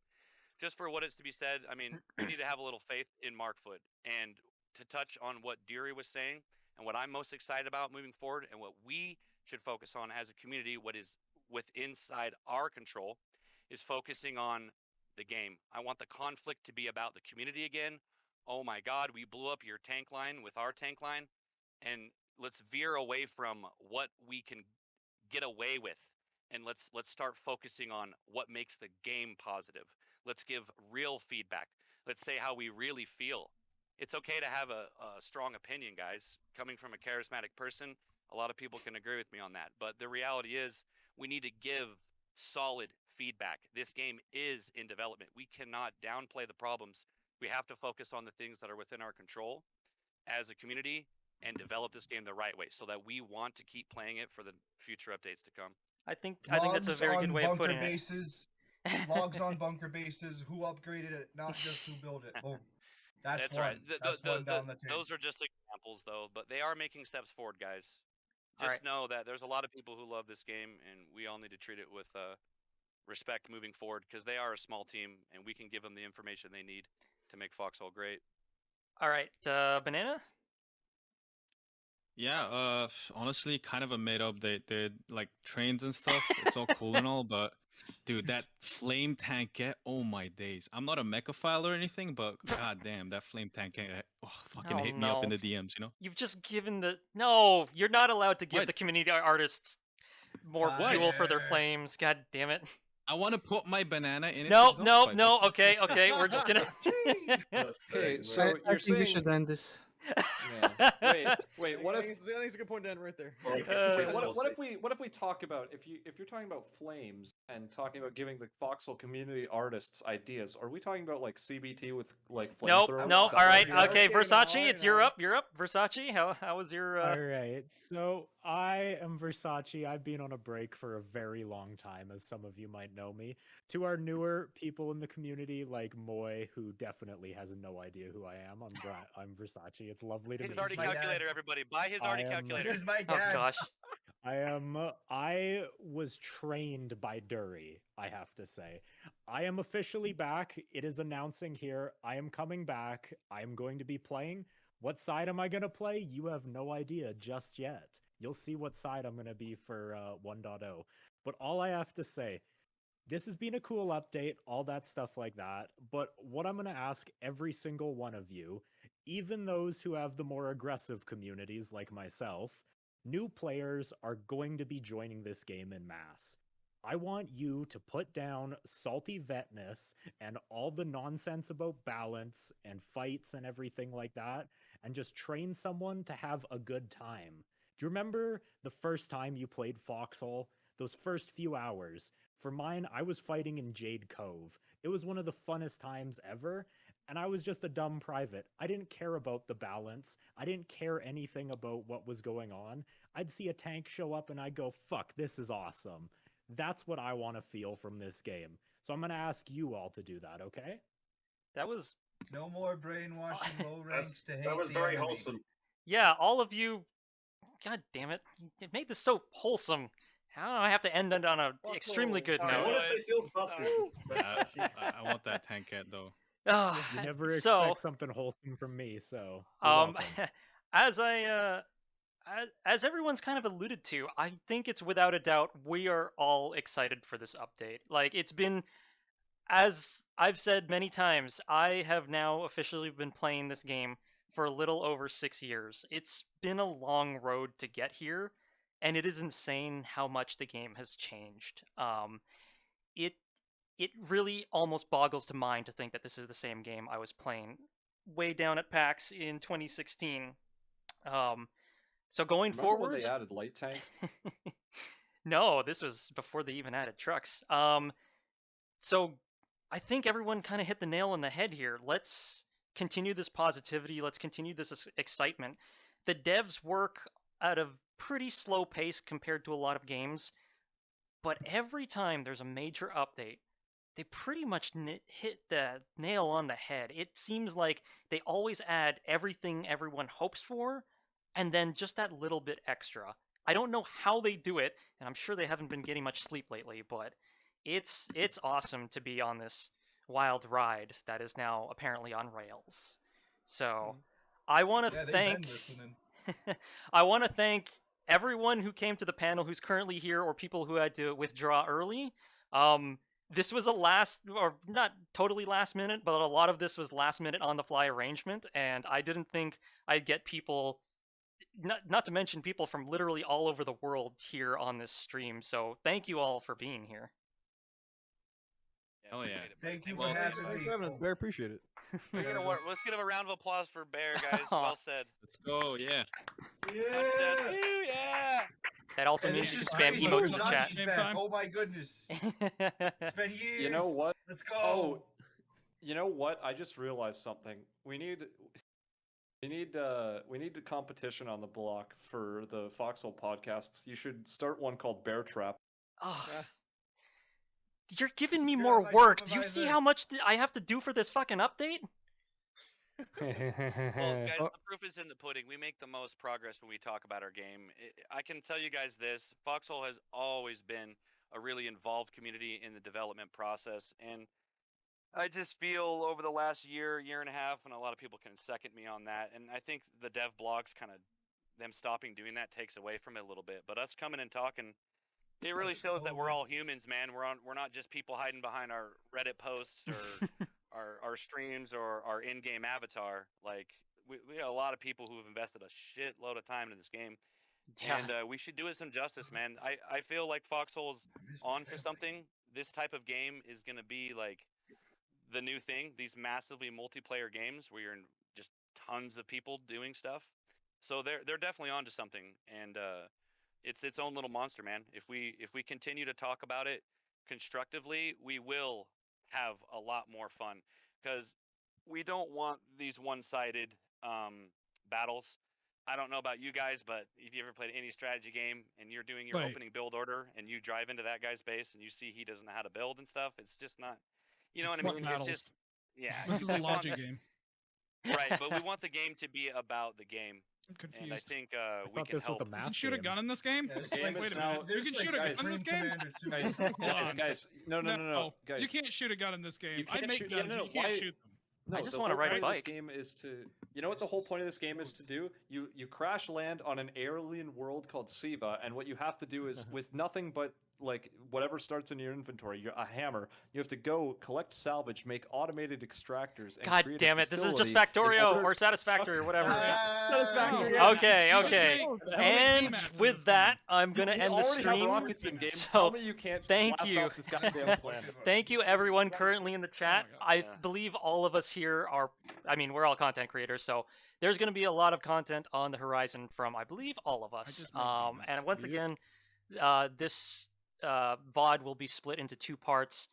just for what is to be said, I mean, we need to have a little faith in Markfoot. And to touch on what Deary was saying, and what I'm most excited about moving forward, and what we should focus on as a community, what is inside our control, is focusing on the game. I want the conflict to be about the community again. Oh my God, we blew up your tank line with our tank line, and let's veer away from what we can get away with, and let's start focusing on what makes the game positive. Let's give real feedback. Let's say how we really feel. It's okay to have a strong opinion, guys. Coming from a charismatic person, a lot of people can agree with me on that. But the reality is, we need to give solid feedback. This game is in development. We cannot downplay the problems. We have to focus on the things that are within our control as a community and develop this game the right way, so that we want to keep playing it for the future updates to come. I think that's a very good way of putting bases, it. Logs on bunker bases. Who upgraded it, not just who built it. Boom. That's one. Right. That's one down the chain. Those are just examples, though, but they are making steps forward, guys. Just know that there's a lot of people who love this game, and we all need to treat it with respect moving forward, because they are a small team, and we can give them the information they need to make Foxhole great. All right, Banana? Yeah, honestly, kind of a made up. They like trains and stuff. It's all cool and all, but dude, that flame tank oh my days. I'm not a mechaphile or anything, but god damn, that flame tank fucking hit me up in the DMs, You've just given No, you're not allowed to give the community artists more fuel for their flames. God damn it. I want to put my banana in it. No. Okay, we're just gonna. Okay, so I you're think we saying should end this. Yeah. Wait. What if? I think it's a good point to end right there. Wait, what if we talk about if you're talking about flames and talking about giving the Foxhole community artists ideas? Are we talking about like CBT with like Nope. flamethrowers? No. Is that All what right. I'm hearing? Okay, Okay, Versace, it's you're no. up. You're up. Versace, how was your? All right, so I am Versace. I've been on a break for a very long time, as some of you might know me. To our newer people in the community, like Moy, who definitely has no idea who I am, I'm Versace. It's lovely to His meet Arty you. calculator, everybody. Buy his Arty calculator. This is my Oh dad. gosh. I was trained by Dury, I have to say. I am officially back. It is announcing here. I am coming back. I am going to be playing. What side am I going to play? You have no idea just yet. You'll see what side I'm going to be for 1.0. But all I have to say, this has been a cool update, all that stuff like that. But what I'm going to ask every single one of you, even those who have the more aggressive communities like myself, new players are going to be joining this game in mass. I want you to put down salty vetness and all the nonsense about balance and fights and everything like that, and just train someone to have a good time. Do you remember the first time you played Foxhole? Those first few hours? For mine, I was fighting in Jade Cove. It was one of the funnest times ever, and I was just a dumb private. I didn't care about the balance. I didn't care anything about what was going on. I'd see a tank show up and I'd go, fuck, this is awesome. That's what I want to feel from this game. So I'm going to ask you all to do that, okay? That was No more brainwashing low ranks to hate That was the very enemy. wholesome. Yeah, all of you. God damn it! You made this so wholesome. How do I have to end it on a extremely good What note? if they feel buses? I want that tankette though. Oh, You never so expect something wholesome from me, so you're welcome. as as everyone's kind of alluded to, I think it's without a doubt we are all excited for this update. Like it's been, as I've said many times, I have now officially been playing this game for a little over 6 years. It's been a long road to get here, and it is insane how much the game has changed. It it really almost boggles the mind to think that this is the same game I was playing way down at PAX in 2016. So going Remember forward, when they added light tanks? no, this was before they even added trucks. So I think everyone kind of hit the nail on the head here. Let's continue this positivity. Let's continue this excitement. The devs work at a pretty slow pace compared to a lot of games, but every time there's a major update, they pretty much hit the nail on the head. It seems like they always add everything everyone hopes for, and then just that little bit extra. I don't know how they do it, and I'm sure they haven't been getting much sleep lately, but it's awesome to be on this wild ride that is now apparently on rails. So I want to thank I want to thank everyone who came to the panel who's currently here or people who had to withdraw early. This was a last, or not totally last minute, but a lot of this was last minute on the fly arrangement, and I didn't think I'd get people, not to mention people from literally all over the world here on this stream. So thank you all for being here. Oh yeah. Thank you for Well, having Thanks me. for having us, Bear. Appreciate it. Let's give a round of applause for Bear, guys. Well said. Let's go. Yeah. Yeah. That also And means this you is can spam crazy. emotes in the chat. Versace's back. Oh my goodness. It's been years. You know what? Let's go. Oh, you know what? I just realized something. We need a competition on the block for the Foxhole podcasts. You should start one called Bear Trap. Oh, you're giving me You're more my work. Do you see supervisor. how much I have to do for this fucking update? Well, guys, the proof is in the pudding. We make the most progress when we talk about our game. I can tell you guys this: Foxhole has always been a really involved community in the development process, and I just feel over the last year and a half, and a lot of people can second me on that. And I think the dev blogs kind of them stopping doing that takes away from it a little bit. But us coming and talking, it really shows that we're all humans, man. We're not just people hiding behind our Reddit posts or our streams or our in-game avatar. Like we got a lot of people who have invested a shitload of time into this game. Yeah. And we should do it some justice, man. I feel like Foxhole's onto something. This type of game is going to be like the new thing. These massively multiplayer games where you're in just tons of people doing stuff. So they're definitely onto something, and it's its own little monster, man. If we continue to talk about it constructively, we will have a lot more fun, because we don't want these one-sided battles. I don't know about you guys, but if you ever played any strategy game and you're doing your Wait. opening build order and you drive into that guy's base and you see he doesn't know how to build and stuff, it's just not, you know what I Fuck mean? battles. It's just, yeah. This is a we want- logic game. Right, but we want the game to be about the game. I'm confused. And I think we thought can this was help. a You can shoot a gun in this game? Yeah, it's game Wait is a now- minute. You there's can like shoot a gun in Supreme this game? Commander 2. Guys, Hold guys, on. guys, no, guys. You can't shoot a gun in this game. You I can't make shoot- guns. yeah, no, you can't why- shoot them. No, I just the wanna whole ride a point of bike. This game is to, you know what the whole point of this game is to do? You crash land on an alien world called Siva, and what you have to do is, with nothing but like whatever starts in your inventory, a hammer, you have to go collect salvage, make automated extractors. And God create a damn it! This is just facility in Factorio order or to Satisfactory or whatever. Satisfactory, Oh, yeah. Okay, Just okay. make- And make mats in with this that, game. I'm gonna We end the already have stream. rockets in game. So, Tell me you can't thank blast you. off this goddamn planet. Thank you, everyone currently in the chat. Oh my I Yeah. believe all of us here are, I mean, we're all content creators, so there's going to be a lot of content on the horizon from, I believe, all of us. just made beatnuts. And once Yep. again, this VOD will be split into two parts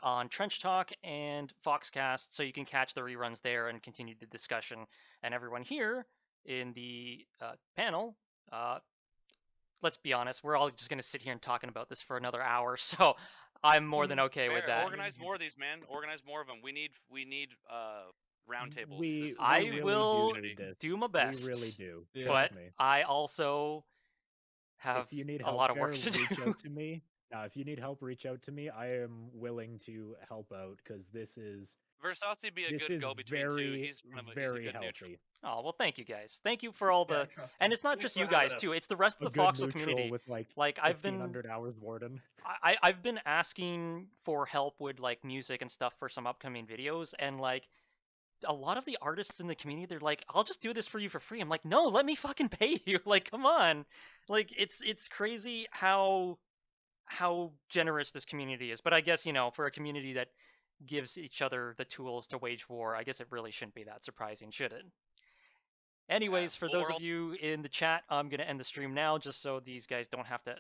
on Trench Talk and Foxcast, so you can catch the reruns there and continue the discussion. And everyone here in the panel, let's be honest, we're all just going to sit here and talking about this for another hour, so I'm more than okay with Bear, that. Organize more of these, man. Organize more of them. We need roundtables. We- This is I really will do need this. do my best. We really do. Yeah. Trust But me. I also have If you need a help, lot of Bear, work to reach do. out to me. If you need help, reach out to me. I am willing to help out because this is Versace be a this good is go-between too. very He's kind of a, very he's a good neutral. healthy. Oh well, thank you guys. Thank you for all Yeah, I the, trust and him. it's not Thanks just for you having guys us. too. It's the rest A of the good Foxhole neutral community. with like I've been 1,500 hours warden. I've been asking for help with like music and stuff for some upcoming videos, and like a lot of the artists in the community, they're like, I'll just do this for you for free. I'm like, no, let me fucking pay you. Like, come on. Like, it's crazy how generous this community is. But I guess, you know, for a community that gives each other the tools to wage war, I guess it really shouldn't be that surprising, should it? Anyways, for those of you in the chat, I'm going to end the stream now just so these guys don't have to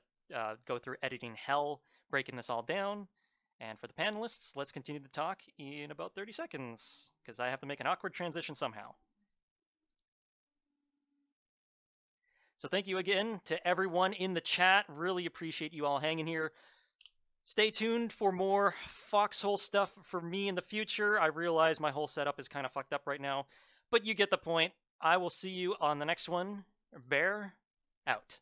go through editing hell breaking this all down. And for the panelists, let's continue to talk in about 30 seconds, because I have to make an awkward transition somehow. So thank you again to everyone in the chat. Really appreciate you all hanging here. Stay tuned for more Foxhole stuff for me in the future. I realize my whole setup is kind of fucked up right now, but you get the point. I will see you on the next one. Bear, out.